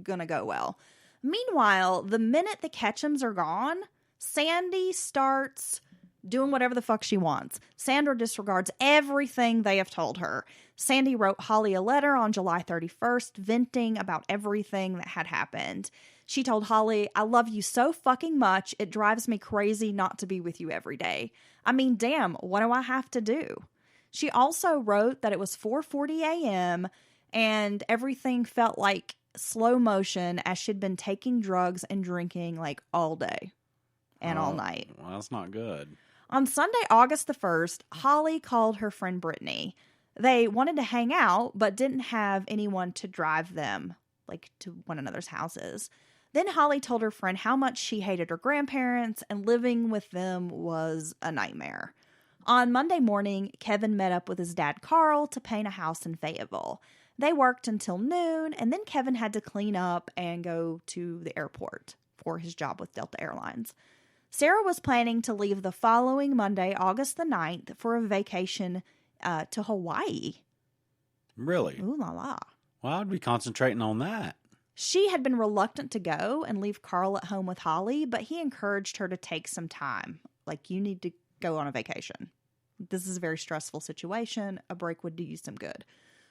going to go well. Meanwhile, the minute the Ketchums are gone, Sandy starts doing whatever the fuck she wants. Sandra disregards everything they have told her. Sandy wrote Holly a letter on July 31st, venting about everything that had happened. She told Holly, I love you so fucking much, it drives me crazy not to be with you every day. I mean, damn, what do I have to do? She also wrote that it was 4:40 a.m. and everything felt like slow motion as she'd been taking drugs and drinking like all day and all night. Well, that's not good. On Sunday, August the 1st, Holly called her friend Brittany. They wanted to hang out, but didn't have anyone to drive them, like, to one another's houses. Then Holly told her friend how much she hated her grandparents, and living with them was a nightmare. On Monday morning, Kevin met up with his dad, Carl, to paint a house in Fayetteville. They worked until noon, and then Kevin had to clean up and go to the airport for his job with Delta Airlines. Sarah was planning to leave the following Monday, August the 9th, for a vacation to Hawaii. Really? Ooh la la. Well, I'd be concentrating on that. She had been reluctant to go and leave Carl at home with Holly, but he encouraged her to take some time. Like, you need to go on a vacation. This is a very stressful situation. A break would do you some good.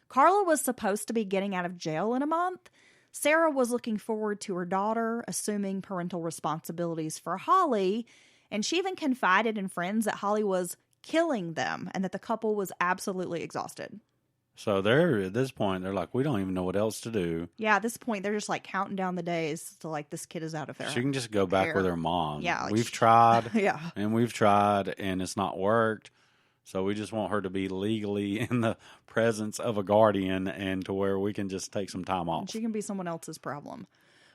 Carla was supposed to be getting out of jail in a month. Sarah was looking forward to her daughter, assuming parental responsibilities for Holly, and she even confided in friends that Holly was killing them and that the couple was absolutely exhausted. So at this point, they're like, we don't even know what else to do. Yeah, at this point, they're just like counting down the days to like, this kid is out of there. She can just go back with her mom. Yeah. Like we've tried. Yeah. And we've tried, and it's not worked. So we just want her to be legally in the presence of a guardian and to where we can just take some time off. She can be someone else's problem.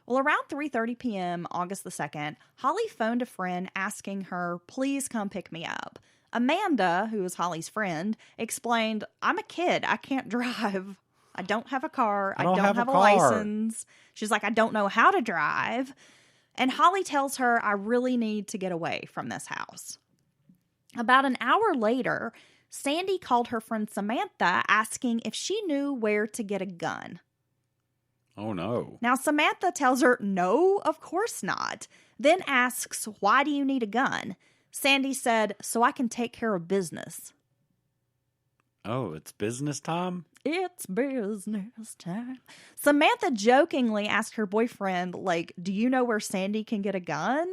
Well, around 3:30 p.m., August the 2nd, Holly phoned a friend asking her, please come pick me up. Amanda, who is Holly's friend, explained, I'm a kid. I can't drive. I don't have a car. I don't have a license. She's like, I don't know how to drive. And Holly tells her, I really need to get away from this house. About an hour later, Sandy called her friend Samantha asking if she knew where to get a gun. Oh, no. Now, Samantha tells her, no, of course not. Then asks, why do you need a gun? Sandy said, so I can take care of business. Oh, it's business time? It's business time. Samantha jokingly asked her boyfriend, like, do you know where Sandy can get a gun?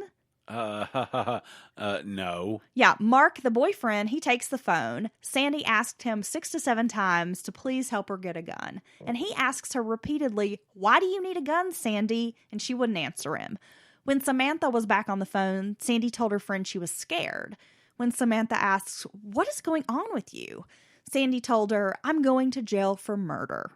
No. Yeah, Mark, the boyfriend, he takes the phone. Sandy asked him 6 to 7 times to please help her get a gun. And he asks her repeatedly, why do you need a gun, Sandy? And she wouldn't answer him. When Samantha was back on the phone, Sandy told her friend she was scared. When Samantha asks, what is going on with you? Sandy told her, I'm going to jail for murder.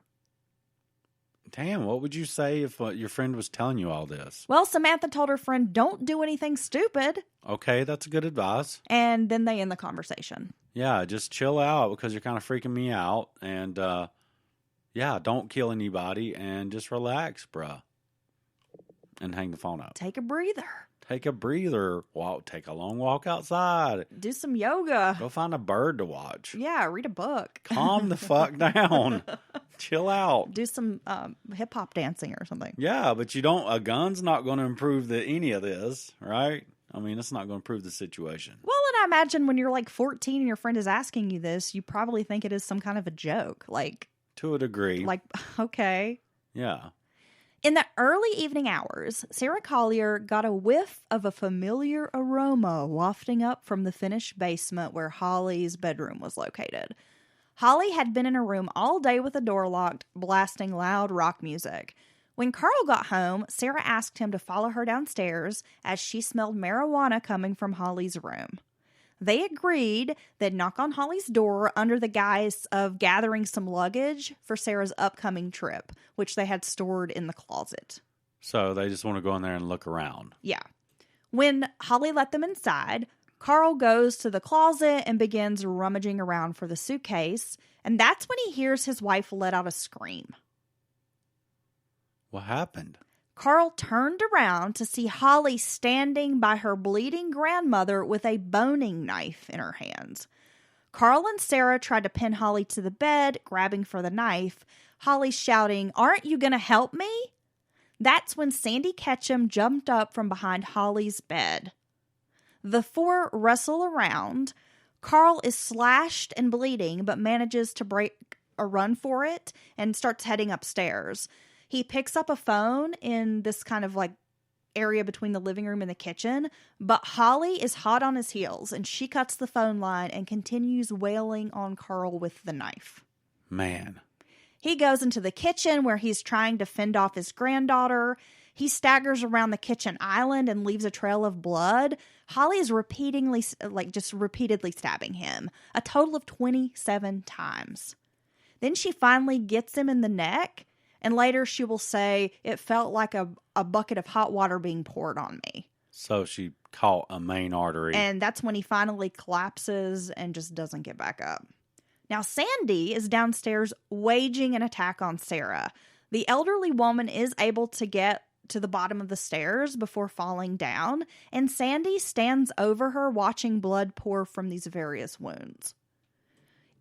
Damn, what would you say if your friend was telling you all this? Well, Samantha told her friend, don't do anything stupid. Okay, that's good advice. And then they end the conversation. Yeah, just chill out because you're kind of freaking me out. And, yeah, don't kill anybody and just relax, bruh. And hang the phone up. Take a breather. Take a breather. Take a long walk outside. Do some yoga. Go find a bird to watch. Yeah, read a book. Calm the fuck down. Chill out. Do some hip hop dancing or something. Yeah, but a gun's not going to improve any of this, right? I mean, it's not going to improve the situation. Well, and I imagine when you're like 14 and your friend is asking you this, you probably think it is some kind of a joke. Like, to a degree. Like, okay. Yeah. In the early evening hours, Sarah Collier got a whiff of a familiar aroma wafting up from the finished basement where Holly's bedroom was located. Holly had been in her room all day with the door locked, blasting loud rock music. When Carl got home, Sarah asked him to follow her downstairs as she smelled marijuana coming from Holly's room. They agreed they'd knock on Holly's door under the guise of gathering some luggage for Sarah's upcoming trip, which they had stored in the closet. So they just want to go in there and look around. Yeah. When Holly let them inside, Carl goes to the closet and begins rummaging around for the suitcase, and that's when he hears his wife let out a scream. What happened? Carl turned around to see Holly standing by her bleeding grandmother with a boning knife in her hands. Carl and Sarah tried to pin Holly to the bed, grabbing for the knife. Holly shouting, "Aren't you going to help me?" That's when Sandy Ketchum jumped up from behind Holly's bed. The four wrestle around. Carl is slashed and bleeding, but manages to break a run for it and starts heading upstairs. He picks up a phone in this kind of like area between the living room and the kitchen, but Holly is hot on his heels and she cuts the phone line and continues wailing on Carl with the knife. Man. He goes into the kitchen where he's trying to fend off his granddaughter. He staggers around the kitchen island and leaves a trail of blood. Holly is repeatedly stabbing him, a total of 27 times. Then she finally gets him in the neck. And later she will say, it felt like a bucket of hot water being poured on me. So she caught a main artery. And that's when he finally collapses and just doesn't get back up. Now, Sandy is downstairs waging an attack on Sarah. The elderly woman is able to get to the bottom of the stairs before falling down. And Sandy stands over her watching blood pour from these various wounds.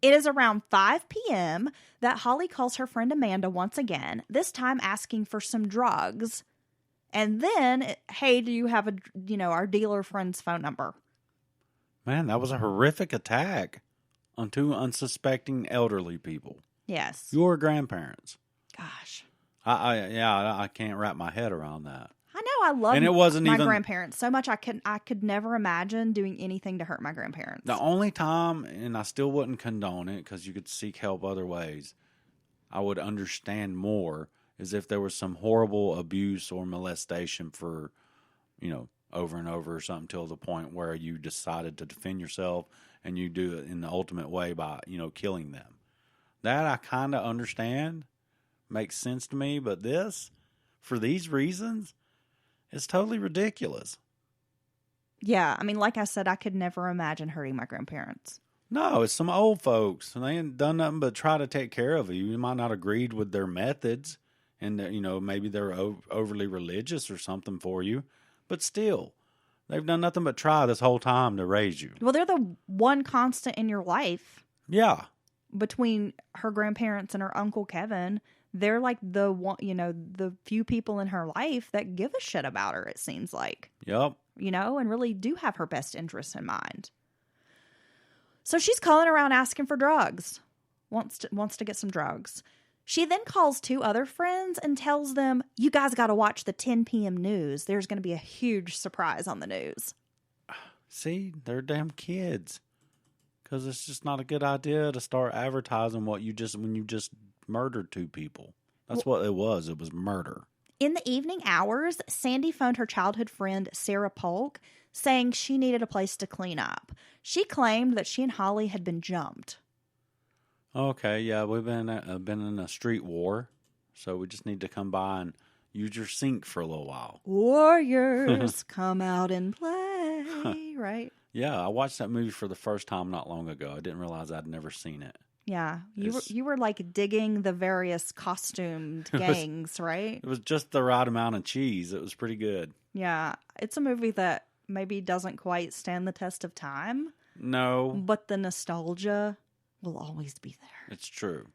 It is around 5 p.m. that Holly calls her friend Amanda once again, this time asking for some drugs. And then, hey, do you have our dealer friend's phone number? Man, that was a horrific attack on two unsuspecting elderly people. Yes. Your grandparents. Gosh. I can't wrap my head around that. I know, I love and it wasn't my even, grandparents so much. I could never imagine doing anything to hurt my grandparents. The only time, and I still wouldn't condone it because you could seek help other ways, I would understand more is if there was some horrible abuse or molestation for, over and over or something till the point where you decided to defend yourself and you do it in the ultimate way by, killing them. That I kind of understand, makes sense to me, but this, for these reasons, it's totally ridiculous. Yeah, I mean, like I said, I could never imagine hurting my grandparents. No, it's some old folks, and they ain't done nothing but try to take care of you. You might not agreed with their methods, and maybe they're overly religious or something for you, but still, they've done nothing but try this whole time to raise you. Well, they're the one constant in your life. Yeah. Between her grandparents and her Uncle Kevin, they're like the one, the few people in her life that give a shit about her, it seems like. Yep. And really do have her best interests in mind. So she's calling around asking for drugs. wants to get some drugs. She then calls 2 other friends and tells them, you guys got to watch the 10 p.m. news. There's going to be a huge surprise on the news. See, they're damn kids. Because it's just not a good idea to start advertising when you just murdered 2 people. That's what it was. It was murder. In the evening hours, Sandy phoned her childhood friend Sarah Polk, saying she needed a place to clean up. She claimed that she and Holly had been jumped. Okay, yeah, we've been in a street war, so we just need to come by and use your sink for a little while. Warriors, come out and play, right? Yeah, I watched that movie for the first time not long ago. I didn't realize I'd never seen it. Yeah, you were like digging the various costumed gangs, right? It was just the right amount of cheese. It was pretty good. Yeah, it's a movie that maybe doesn't quite stand the test of time. No. But the nostalgia will always be there. It's true.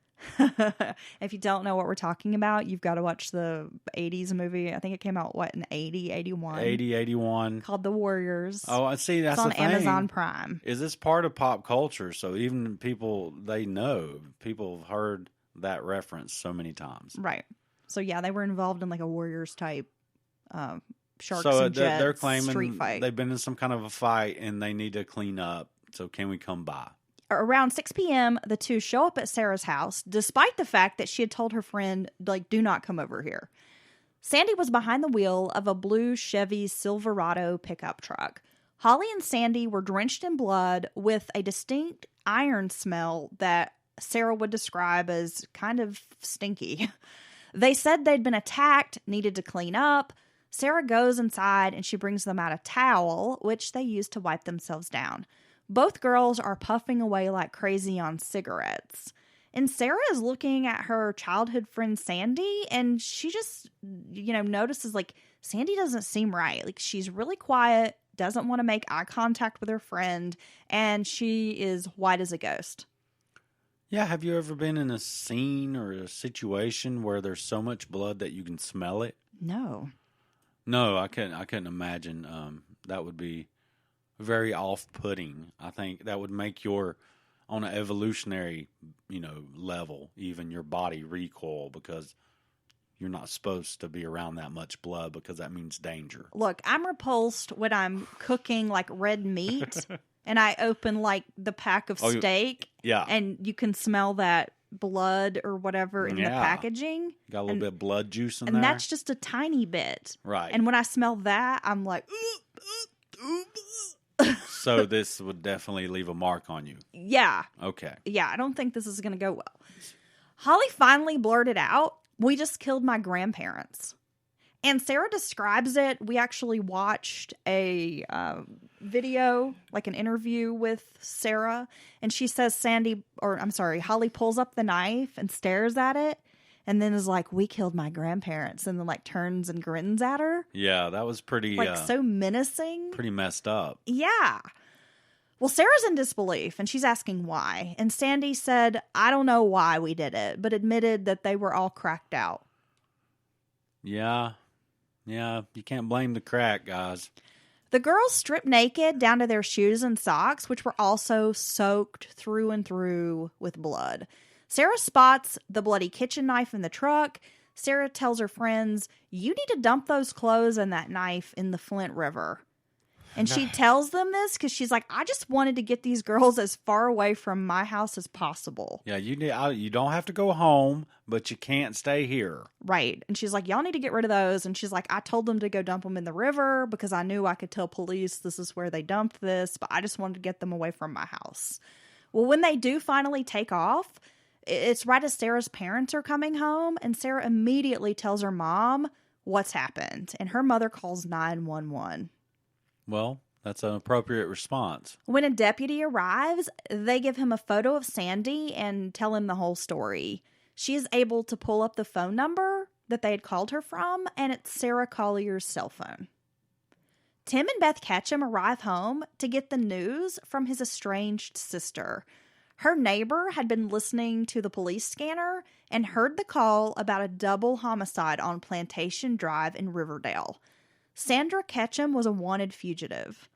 If you don't know what we're talking about, you've got to watch the 80s movie. I think it came out, in 80, 81? 80, 81. Called The Warriors. Oh, I see. That's it's on the thing. Amazon Prime. Is this part of pop culture? So even people have heard that reference so many times. Right. So yeah, they were involved in like a Warriors type sharks so and jets they're claiming street fight. They've been in some kind of a fight and they need to clean up. So can we come by? Around 6 p.m., the 2 show up at Sarah's house, despite the fact that she had told her friend, do not come over here. Sandy was behind the wheel of a blue Chevy Silverado pickup truck. Holly and Sandy were drenched in blood with a distinct iron smell that Sarah would describe as kind of stinky. They said they'd been attacked, needed to clean up. Sarah goes inside and she brings them out a towel, which they use to wipe themselves down. Both girls are puffing away like crazy on cigarettes. And Sarah is looking at her childhood friend Sandy, and she just, notices, Sandy doesn't seem right. She's really quiet, doesn't want to make eye contact with her friend, and she is white as a ghost. Yeah, have you ever been in a scene or a situation where there's so much blood that you can smell it? No. No, I couldn't imagine. That would be very off-putting. I think that would make on an evolutionary, level, even your body recoil because you're not supposed to be around that much blood because that means danger. Look, I'm repulsed when I'm cooking red meat and I open the pack of steak. Yeah. And you can smell that blood or whatever in the packaging. Got a little bit of blood juice in there. And that's just a tiny bit. Right. And when I smell that, I'm like, So this would definitely leave a mark on you. Yeah. Okay. Yeah, I don't think this is going to go well. Holly finally blurted out, "We just killed my grandparents." And Sarah describes it. We actually watched a video, an interview with Sarah. And she says Holly pulls up the knife and stares at it. And then is like, "We killed my grandparents." And then turns and grins at her. Yeah, that was pretty... so menacing. Pretty messed up. Yeah. Well, Sarah's in disbelief, and she's asking why. And Sandy said, "I don't know why we did it," but admitted that they were all cracked out. Yeah. Yeah, you can't blame the crack, guys. The girls stripped naked down to their shoes and socks, which were also soaked through and through with blood. Sarah spots the bloody kitchen knife in the truck. Sarah tells her friends, "You need to dump those clothes and that knife in the Flint River." And she tells them this because she's like, "I just wanted to get these girls as far away from my house as possible." Yeah, you don't have to go home, but you can't stay here. Right. And she's like, "Y'all need to get rid of those." And she's like, "I told them to go dump them in the river because I knew I could tell police this is where they dumped this, but I just wanted to get them away from my house." Well, when they do finally take off, it's right as Sarah's parents are coming home, and Sarah immediately tells her mom what's happened, and her mother calls 911. Well, that's an appropriate response. When a deputy arrives, they give him a photo of Sandy and tell him the whole story. She is able to pull up the phone number that they had called her from, and it's Sarah Collier's cell phone. Tim and Beth Ketchum arrive home to get the news from his estranged sister. Her neighbor had been listening to the police scanner and heard the call about a double homicide on Plantation Drive in Riverdale. Sandra Ketchum was a wanted fugitive.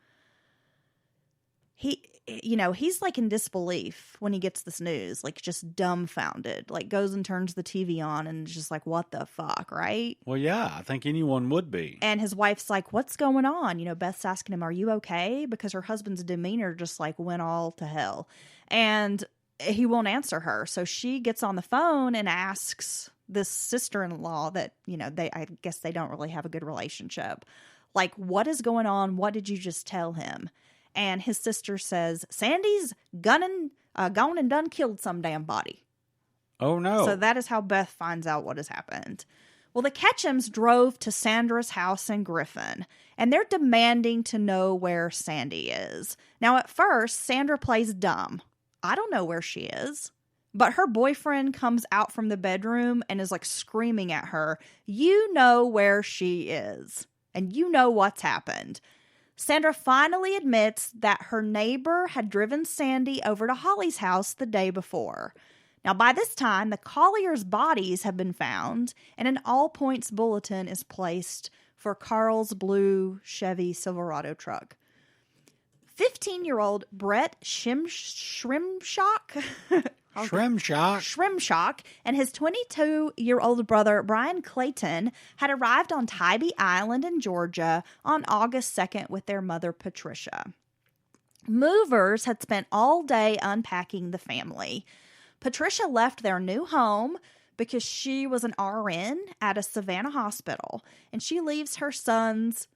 he's like in disbelief when he gets this news, like just dumbfounded, like goes and turns the TV on and is just like, what the fuck, right? Well, yeah, I think anyone would be. And his wife's like, what's going on? Beth's asking him, are you okay? Because her husband's demeanor just like went all to hell. And he won't answer her. So she gets on the phone and asks this sister-in-law that, I guess they don't really have a good relationship. Like, what is going on? What did you just tell him? And his sister says, Sandy's gone and done killed some damn body. Oh, no. So that is how Beth finds out what has happened. Well, the Ketchums drove to Sandra's house in Griffin, and they're demanding to know where Sandy is. Now, at first, Sandra plays dumb. I don't know where she is. But her boyfriend comes out from the bedroom and is like screaming at her, you know where she is, and you know what's happened. Sandra finally admits that her neighbor had driven Sandy over to Holly's house the day before. Now, by this time, the Colliers' bodies have been found, and an all-points bulletin is placed for Carl's blue Chevy Silverado truck. 15-year-old Brett Shrimshock and his 22-year-old brother, Brian Clayton, had arrived on Tybee Island in Georgia on August 2nd with their mother, Patricia. Movers had spent all day unpacking the family. Patricia left their new home because she was an RN at a Savannah hospital, and she leaves her sons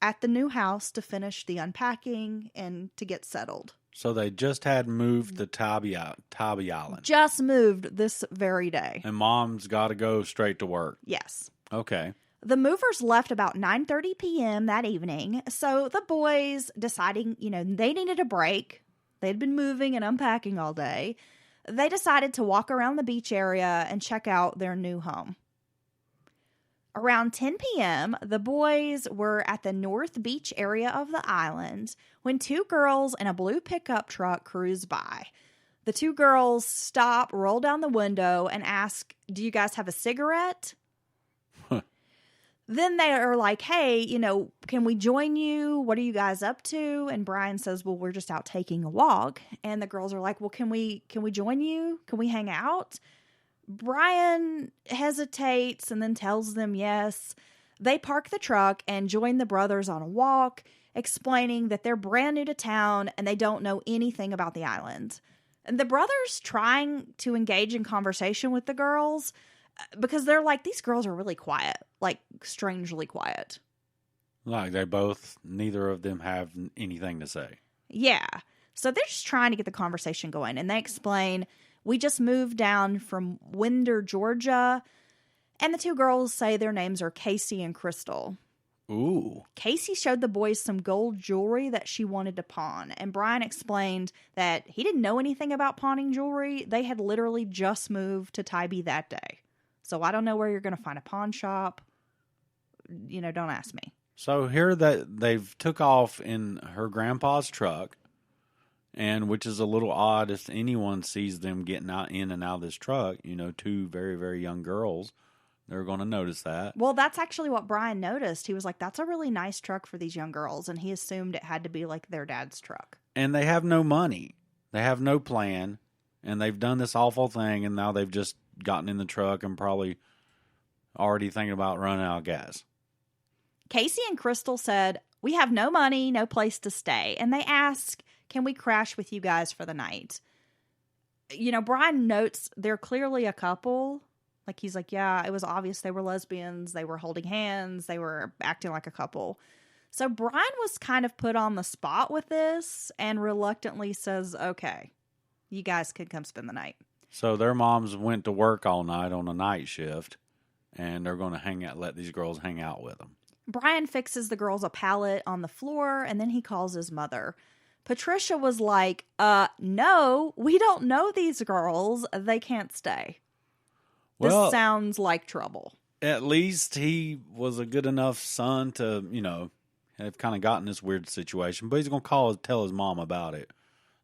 at the new house to finish the unpacking and to get settled. So they just had moved to Tybee Island. Just moved this very day. And Mom's got to go straight to work. Yes. Okay. The movers left about 9:30 p.m. that evening, so the boys deciding, they needed a break. They'd been moving and unpacking all day. They decided to walk around the beach area and check out their new home. Around 10 p.m., the boys were at the North Beach area of the island when two girls in a blue pickup truck cruised by. The two girls stop, roll down the window, and ask, do you guys have a cigarette? Then they are like, hey, can we join you? What are you guys up to? And Brian says, well, we're just out taking a walk. And the girls are like, well, can we join you? Can we hang out? Brian hesitates and then tells them yes. They park the truck and join the brothers on a walk, explaining that they're brand new to town and they don't know anything about the island. And the brothers trying to engage in conversation with the girls because they're like, these girls are really quiet, like strangely quiet. Like neither of them have anything to say. Yeah. So they're just trying to get the conversation going. And they explain, we just moved down from Winder, Georgia. And the two girls say their names are Casey and Crystal. Ooh. Casey showed the boys some gold jewelry that she wanted to pawn. And Brian explained that he didn't know anything about pawning jewelry. They had literally just moved to Tybee that day. So I don't know where you're going to find a pawn shop. Don't ask me. So here that they've took off in her grandpa's truck. And which is a little odd if anyone sees them getting out in and out of this truck, two very, very young girls. They're going to notice that. Well, that's actually what Brian noticed. He was like, that's a really nice truck for these young girls. And he assumed it had to be like their dad's truck. And they have no money. They have no plan. And they've done this awful thing. And now they've just gotten in the truck and probably already thinking about running out of gas. Casey and Crystal said, we have no money, no place to stay. And they asked, can we crash with you guys for the night? Brian notes they're clearly a couple. Like, he's like, yeah, it was obvious they were lesbians. They were holding hands. They were acting like a couple. So Brian was kind of put on the spot with this and reluctantly says, okay, you guys could come spend the night. So their moms went to work all night on a night shift, and they're going to let these girls hang out with them. Brian fixes the girls a pallet on the floor, and then he calls his mother. Patricia was like, no, we don't know these girls. They can't stay. This sounds like trouble. At least he was a good enough son to, have kind of gotten this weird situation. But he's going to tell his mom about it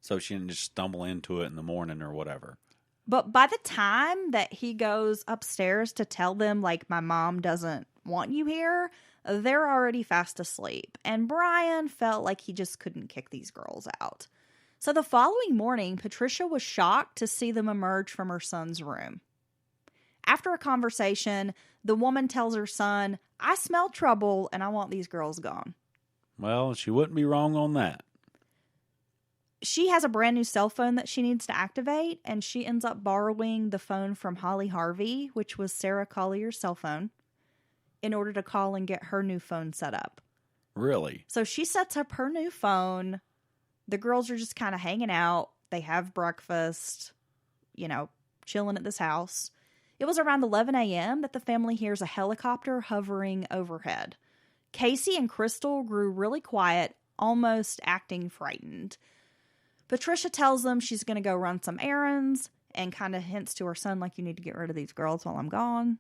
so she didn't just stumble into it in the morning or whatever. But by the time that he goes upstairs to tell them, like, my mom doesn't want you here, they're already fast asleep. And Brian felt like he just couldn't kick these girls out. So the following morning, Patricia was shocked to see them emerge from her son's room. After a conversation, the woman tells her son, "I smell trouble and I want these girls gone." Well, she wouldn't be wrong on that. She has a brand new cell phone that she needs to activate, and she ends up borrowing the phone from Holly Harvey, which was Sarah Collier's cell phone, in order to call and get her new phone set up. Really? So she sets up her new phone. The girls are just kind of hanging out. They have breakfast, chilling at this house. It was around 11 a.m. that the family hears a helicopter hovering overhead. Casey and Crystal grew really quiet, almost acting frightened. Patricia tells them she's going to go run some errands and kind of hints to her son, like, you need to get rid of these girls while I'm gone.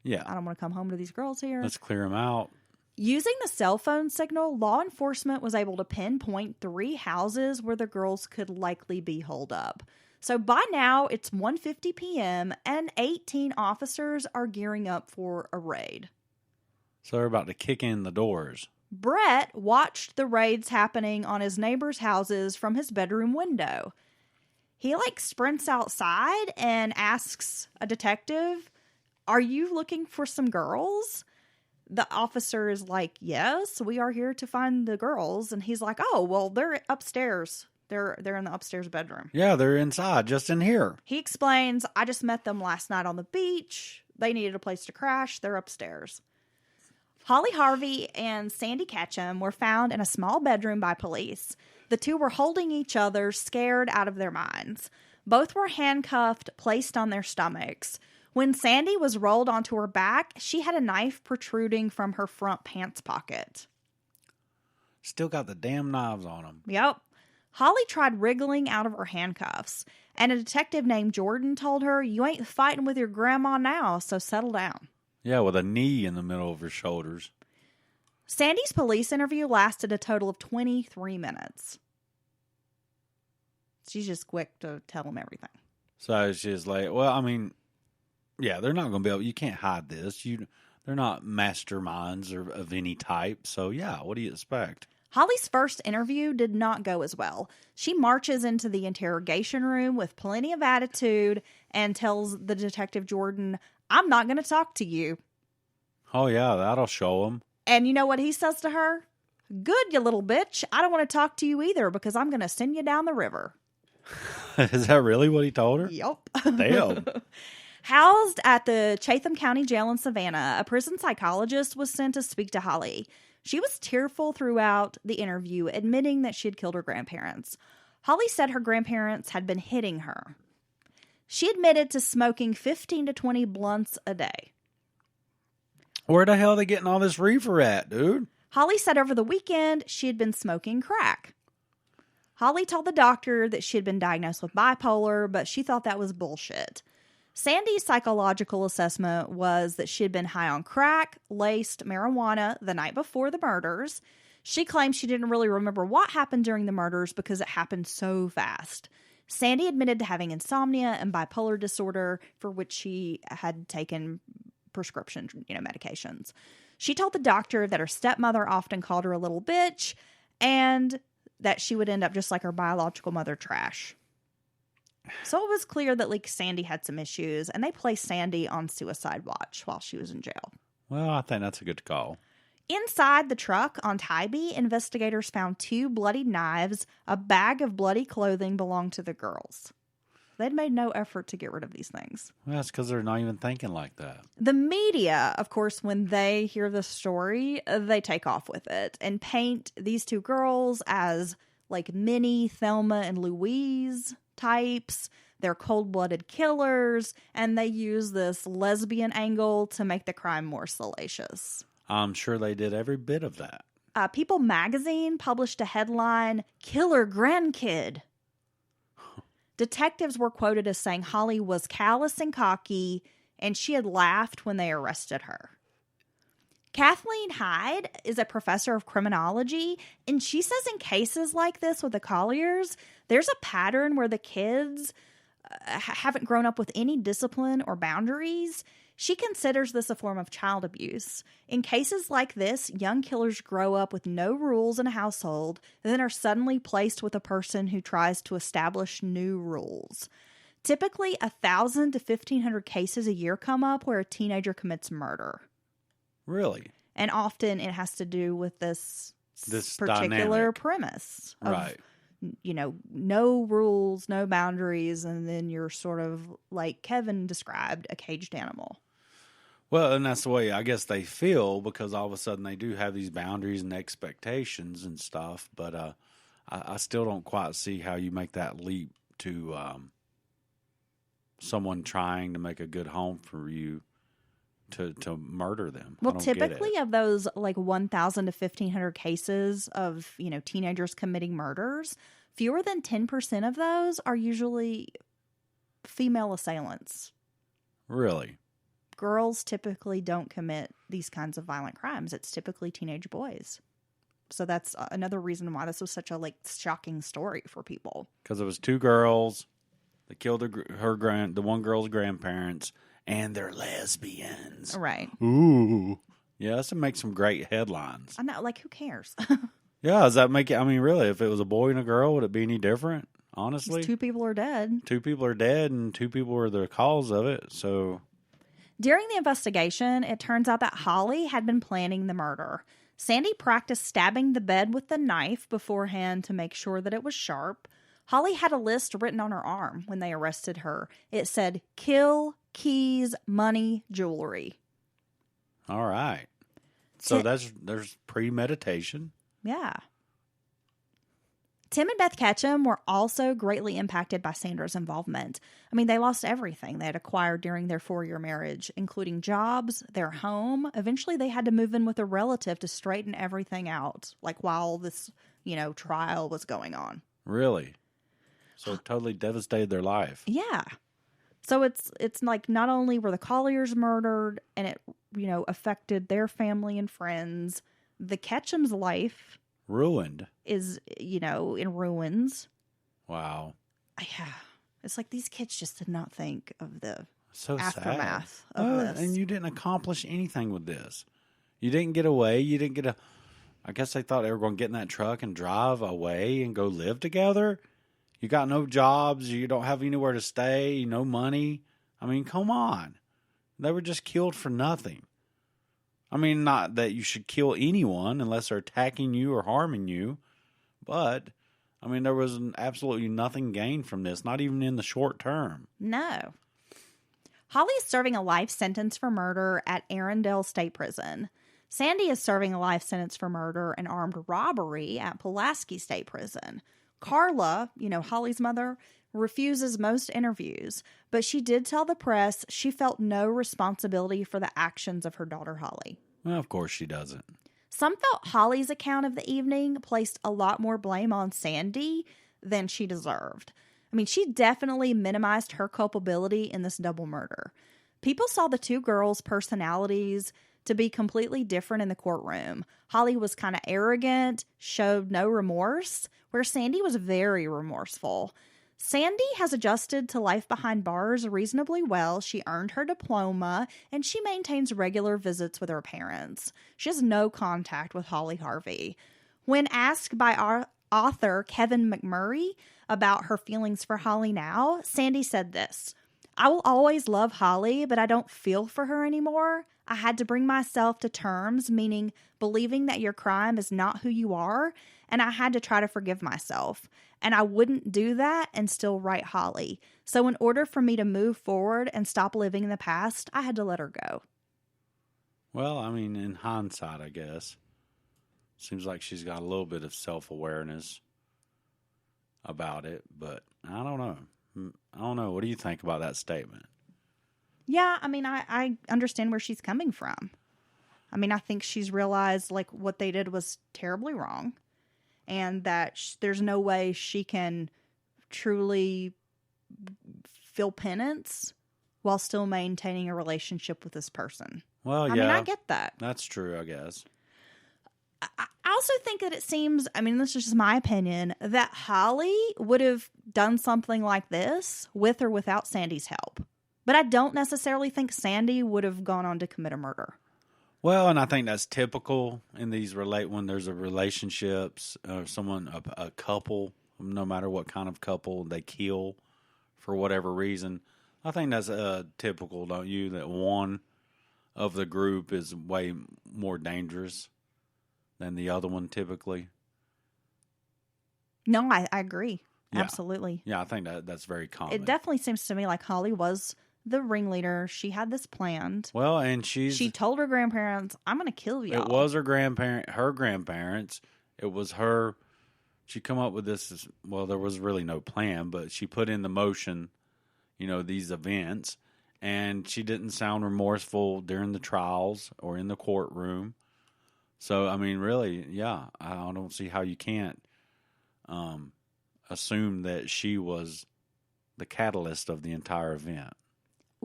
Yeah. I don't want to come home to these girls here. Let's clear them out. Using the cell phone signal, law enforcement was able to pinpoint 3 houses where the girls could likely be holed up. So by now, it's 1:50 p.m. and 18 officers are gearing up for a raid. So they're about to kick in the doors. Brett watched the raids happening on his neighbors' houses from his bedroom window. He sprints outside and asks a detective, "Are you looking for some girls?" The officer is like, "Yes, we are here to find the girls." And he's like, "Oh, well, they're upstairs. They're in the upstairs bedroom." Yeah, they're inside, just in here. He explains, "I just met them last night on the beach. They needed a place to crash. They're upstairs." Holly Harvey and Sandy Ketchum were found in a small bedroom by police. The two were holding each other, scared out of their minds. Both were handcuffed, placed on their stomachs. When Sandy was rolled onto her back, she had a knife protruding from her front pants pocket. Still got the damn knives on them. Yep. Holly tried wriggling out of her handcuffs, and a detective named Jordan told her, "You ain't fighting with your grandma now, so settle down." Yeah, with a knee in the middle of her shoulders. Sandy's police interview lasted a total of 23 minutes. She's just quick to tell him everything. So she's like, well, I mean, yeah, they're not going to be able, you can't hide this. They're not masterminds or of any type. So yeah, what do you expect? Holly's first interview did not go as well. She marches into the interrogation room with plenty of attitude and tells the detective Jordan, "I'm not going to talk to you." Oh yeah, that'll show them. And you know what he says to her? "Good, you little bitch. I don't want to talk to you either because I'm going to send you down the river." Is that really what he told her? Yup. Damn. Housed at the Chatham County Jail in Savannah, a prison psychologist was sent to speak to Holly. She was tearful throughout the interview, admitting that she had killed her grandparents. Holly said her grandparents had been hitting her. She admitted to smoking 15 to 20 blunts a day. Where the hell are they getting all this reefer at, dude? Holly said over the weekend she had been smoking crack. Holly told the doctor that she had been diagnosed with bipolar, but she thought that was bullshit. Sandy's psychological assessment was that she had been high on crack, laced marijuana the night before the murders. She claimed she didn't really remember what happened during the murders because it happened so fast. Sandy admitted to having insomnia and bipolar disorder, for which she had taken prescription, medications. She told the doctor that her stepmother often called her a little bitch and that she would end up just like her biological mother, trash. So it was clear that Sandy had some issues, and they placed Sandy on suicide watch while she was in jail. Well, I think that's a good call. Inside the truck on Tybee, investigators found 2 bloodied knives. A bag of bloody clothing belonged to the girls. They'd made no effort to get rid of these things. Well, that's because they're not even thinking like that. The media, of course, when they hear the story, they take off with it and paint these 2 girls as mini Thelma and Louise types. They're cold-blooded killers, and they use this lesbian angle to make the crime more salacious. I'm sure they did every bit of that. People magazine published a headline, "Killer Grandkid." Detectives were quoted as saying Holly was callous and cocky, and she had laughed when they arrested her. Kathleen Hyde is a professor of criminology, and she says in cases like this with the Colliers, there's a pattern where the kids haven't grown up with any discipline or boundaries. She considers this a form of child abuse. In cases like this, young killers grow up with no rules in a household and then are suddenly placed with a person who tries to establish new rules. Typically, 1,000 to 1,500 cases a year come up where a teenager commits murder. Really? And often it has to do with this particular dynamic premise of, right. No rules, no boundaries, and then you're sort of, like Kevin described, a caged animal. Well, and that's the way I guess they feel, because all of a sudden they do have these boundaries and expectations and stuff. But I still don't quite see how you make that leap to someone trying to make a good home for you to murder them. Well, typically of those like 1,000 to 1,500 cases of, teenagers committing murders, fewer than 10% of those are usually female assailants. Really? Girls typically don't commit these kinds of violent crimes. It's typically teenage boys. So that's another reason why this was such a shocking story for people. Because it was two girls that killed the one girl's grandparents, and they're lesbians. Right. Ooh. Yeah, this would make some great headlines. I know, who cares? Yeah, does that make it? I mean, really, if it was a boy and a girl, would it be any different? Honestly, two people are dead. Two people are dead, and two people were the cause of it. So, during the investigation, it turns out that Holly had been planning the murder. Sandy practiced stabbing the bed with the knife beforehand to make sure that it was sharp. Holly had a list written on her arm when they arrested her. It said, kill, keys, money, jewelry. All right. So there's premeditation. Yeah. Tim and Beth Ketchum were also greatly impacted by Sandra's involvement. I mean, they lost everything they had acquired during their 4-year marriage, including jobs, their home. Eventually, they had to move in with a relative to straighten everything out, while this, trial was going on. Really? So it totally devastated their life. Yeah. So it's not only were the Colliers murdered and it, affected their family and friends, the Ketchum's life ruined is, in ruins. Wow. Yeah. It's like these kids just did not think of the aftermath of this. And you didn't accomplish anything with this. You didn't get away. You didn't get I guess they thought they were going to get in that truck and drive away and go live together. You got no jobs. You don't have anywhere to stay. No money. I mean, come on. They were just killed for nothing. I mean, not that you should kill anyone unless they're attacking you or harming you. But, I mean, there was absolutely nothing gained from this, not even in the short term. No. Holly is serving a life sentence for murder at Arundel State Prison. Sandy is serving a life sentence for murder and armed robbery at Pulaski State Prison. Carla, Holly's mother, refuses most interviews, but she did tell the press she felt no responsibility for the actions of her daughter Holly. Well, of course she doesn't. Some felt Holly's account of the evening placed a lot more blame on Sandy than she deserved. I mean, she definitely minimized her culpability in this double murder. People saw the two girls' personalities to be completely different in the courtroom. Holly was kind of arrogant, showed no remorse, where Sandy was very remorseful. Sandy has adjusted to life behind bars reasonably well. She earned her diploma, and she maintains regular visits with her parents. She has no contact with Holly Harvey. When asked by our author Kevin McMurray about her feelings for Holly now, Sandy said this: I will always love Holly, but I don't feel for her anymore. I had to bring myself to terms, meaning believing that your crime is not who you are, and I had to try to forgive myself. And I wouldn't do that and still write Holly. So in order for me to move forward and stop living in the past, I had to let her go. Well, I mean, in hindsight, I guess. Seems like she's got a little bit of self-awareness about it, but I don't know. What do you think about that statement? Yeah, I mean, I understand where she's coming from. I mean, I think she's realized, what they did was terribly wrong. And that there's no way she can truly feel penance while still maintaining a relationship with this person. Well, I mean, I get that. That's true, I guess. I also think that it seems, I mean, this is just my opinion, that Holly would have done something like this with or without Sandy's help. But I don't necessarily think Sandy would have gone on to commit a murder. Well, and I think that's typical in these when there's a relationships, a couple, no matter what kind of couple, they kill for whatever reason. I think that's typical, don't you? That one of the group is way more dangerous than the other one typically. No, I agree. Yeah. Absolutely. Yeah, I think that's very common. It definitely seems to me like Holly was the ringleader. She had this planned. Well, and she told her grandparents, I'm going to kill y'all. It was her grandparents. It was her. She come up with this. Well, there was really no plan, but she put in the motion, these events, and she didn't sound remorseful during the trials or in the courtroom. So, I mean, really, yeah, I don't see how you can't assume that she was the catalyst of the entire event.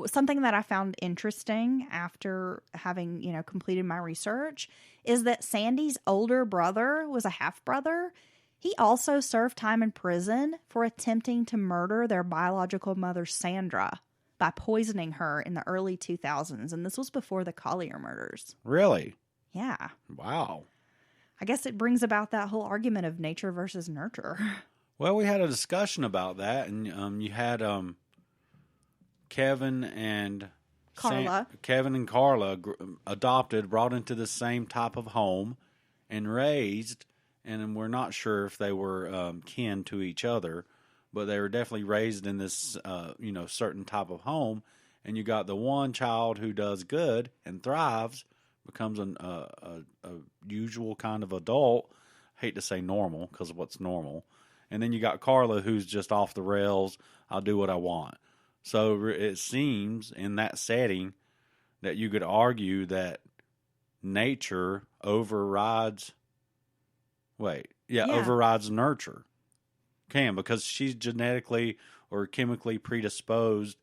Something that I found interesting after having, completed my research is that Sandy's older brother was a half-brother. He also served time in prison for attempting to murder their biological mother, Sandra, by poisoning her in the early 2000s. And this was before the Collier murders. Really? Yeah. Wow. I guess it brings about that whole argument of nature versus nurture. Well, we had a discussion about that, and you had Kevin and Carla. adopted, brought into the same type of home, and raised. And we're not sure if they were kin to each other, but they were definitely raised in this, certain type of home. And you got the one child who does good and thrives, becomes a usual kind of adult. I hate to say normal, because what's normal? And then you got Carla, who's just off the rails. I'll do what I want. So it seems in that setting that you could argue that nature overrides nurture. Because she's genetically or chemically predisposed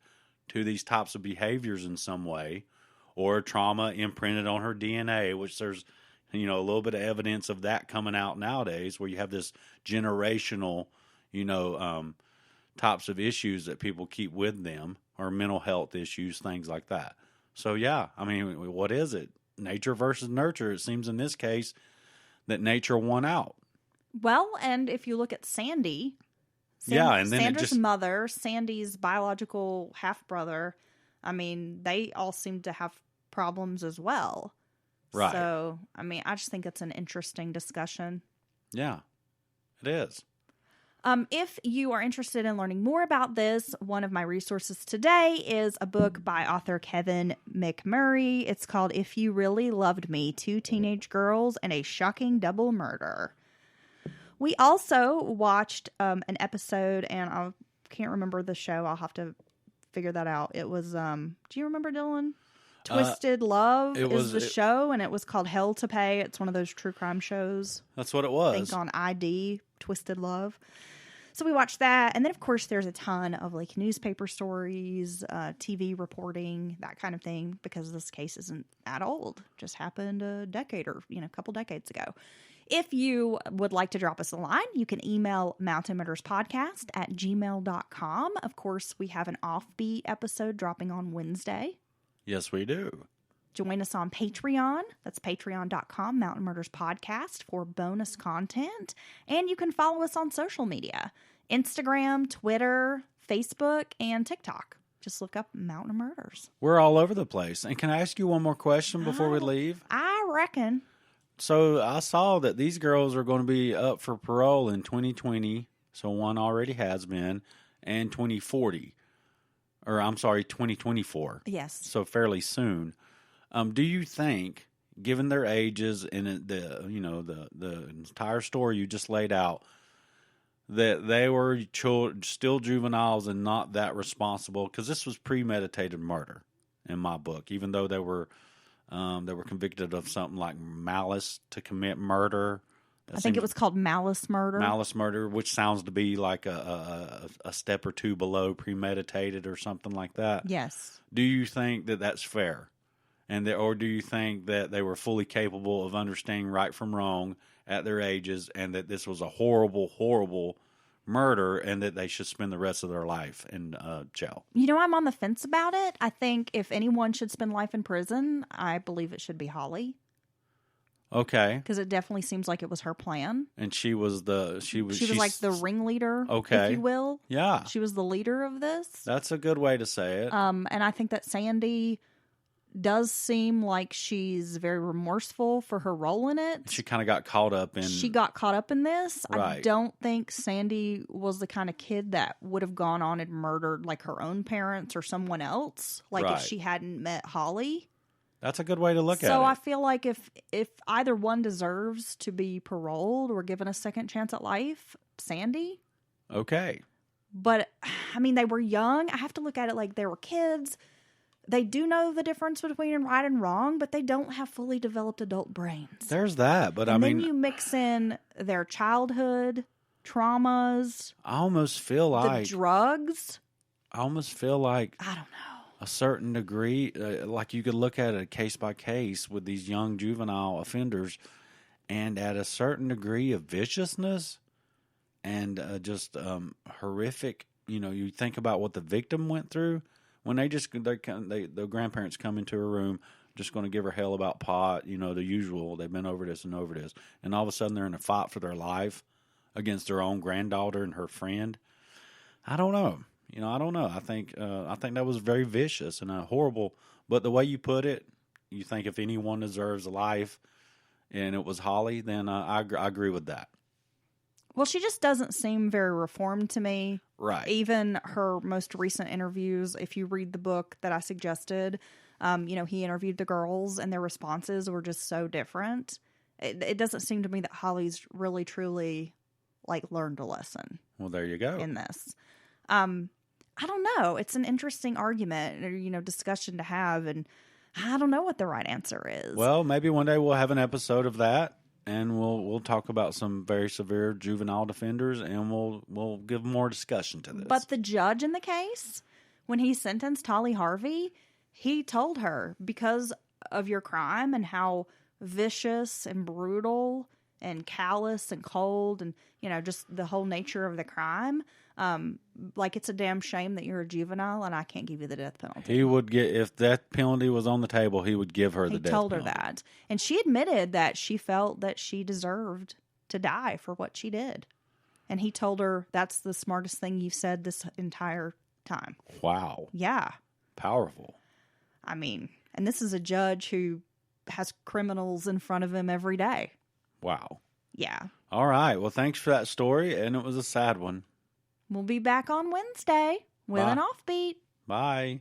to these types of behaviors in some way, or trauma imprinted on her DNA, which there's a little bit of evidence of that coming out nowadays, where you have this generational types of issues that people keep with them, or mental health issues, things like that. So yeah, I mean, what is it? Nature versus nurture. It seems in this case that nature won out. Well, and if you look at Sandy's mother, Sandy's biological half-brother, I mean, they all seem to have problems as well. Right. So, I mean, I just think it's an interesting discussion. Yeah, it is. If you are interested in learning more about this, one of my resources today is a book by author Kevin McMurray. It's called If You Really Loved Me, 2 Teenage Girls and a Shocking Double Murder. We also watched an episode, and I can't remember the show. I'll have to figure that out. It was, do you remember, Dylan? Twisted Love is the show, and it was called Hell to Pay. It's one of those true crime shows. That's what it was. I think on ID, Twisted Love. So we watched that. And then, of course, there's a ton of like newspaper stories, TV reporting, that kind of thing, because this case isn't that old. Just happened a decade or, a couple decades ago. If you would like to drop us a line, you can email mountainmurderspodcast@gmail.com. Of course, we have an offbeat episode dropping on Wednesday. Yes, we do. Join us on Patreon. That's patreon.com, Mountain Murders Podcast, for bonus content. And you can follow us on social media, Instagram, Twitter, Facebook, and TikTok. Just look up Mountain Murders. We're all over the place. And can I ask you one more question before we leave? I reckon. So I saw that these girls are going to be up for parole in 2020. So one already has been, and 2040. Or I'm sorry, 2024. Yes. So fairly soon. Do you think, given their ages and the entire story you just laid out, that they were still juveniles and not that responsible? Because this was premeditated murder in my book, even though they were convicted of something like malice to commit murder. I think it was called malice murder. Malice murder, which sounds to be like a step or two below premeditated or something like that. Yes. Do you think that that's fair? Or do you think that they were fully capable of understanding right from wrong at their ages, and that this was a horrible, horrible murder and that they should spend the rest of their life in jail. You know, I'm on the fence about it. I think if anyone should spend life in prison, I believe it should be Holly. Okay. Because it definitely seems like it was her plan. And she was like the ringleader, okay, if you will. Yeah. She was the leader of this. That's a good way to say it. And I think that Sandy does seem like she's very remorseful for her role in it. She kind of got caught up in... She got caught up in this. Right. I don't think Sandy was the kind of kid that would have gone on and murdered like her own parents or someone else. Like right. if she hadn't met Holly. That's a good way to look at it. So I feel like if either one deserves to be paroled or given a second chance at life, Sandy. Okay. But, I mean, they were young. I have to look at it like they were kids. They do know the difference between right and wrong, but they don't have fully developed adult brains. There's that, but and then you mix in their childhood traumas. I almost feel like... the drugs. I almost feel like... I don't know. A certain degree, like you could look at it case by case with these young juvenile offenders, and at a certain degree of viciousness and just horrific. You know, you think about what the victim went through when the grandparents come into her room, just going to give her hell about pot. You know, the usual. They've been over this and over this, and all of a sudden they're in a fight for their life against their own granddaughter and her friend. I don't know. You know, I don't know. I think that was very vicious and horrible. But the way you put it, you think if anyone deserves a life, and it was Holly, then I agree with that. Well, she just doesn't seem very reformed to me. Right. Even her most recent interviews, if you read the book that I suggested, you know, he interviewed the girls, and their responses were just so different. It doesn't seem to me that Holly's really, truly, like, learned a lesson. Well, there you go. In this. I don't know. It's an interesting argument or, you know, discussion to have, and I don't know what the right answer is. Well, maybe one day we'll have an episode of that, and we'll talk about some very severe juvenile offenders, and we'll give more discussion to this. But the judge in the case, when he sentenced Holly Harvey, he told her, because of your crime and how vicious and brutal and callous and cold and, you know, just the whole nature of the crime, like, it's a damn shame that you're a juvenile and I can't give you the death penalty. He would get, if that penalty was on the table, he would give her the death penalty. He told her that. And she admitted that she felt that she deserved to die for what she did. And he told her, that's the smartest thing you've said this entire time. Wow. Yeah. Powerful. I mean, and this is a judge who has criminals in front of him every day. Wow. Yeah. All right. Well, thanks for that story, and it was a sad one. We'll be back on Wednesday with an offbeat. Bye.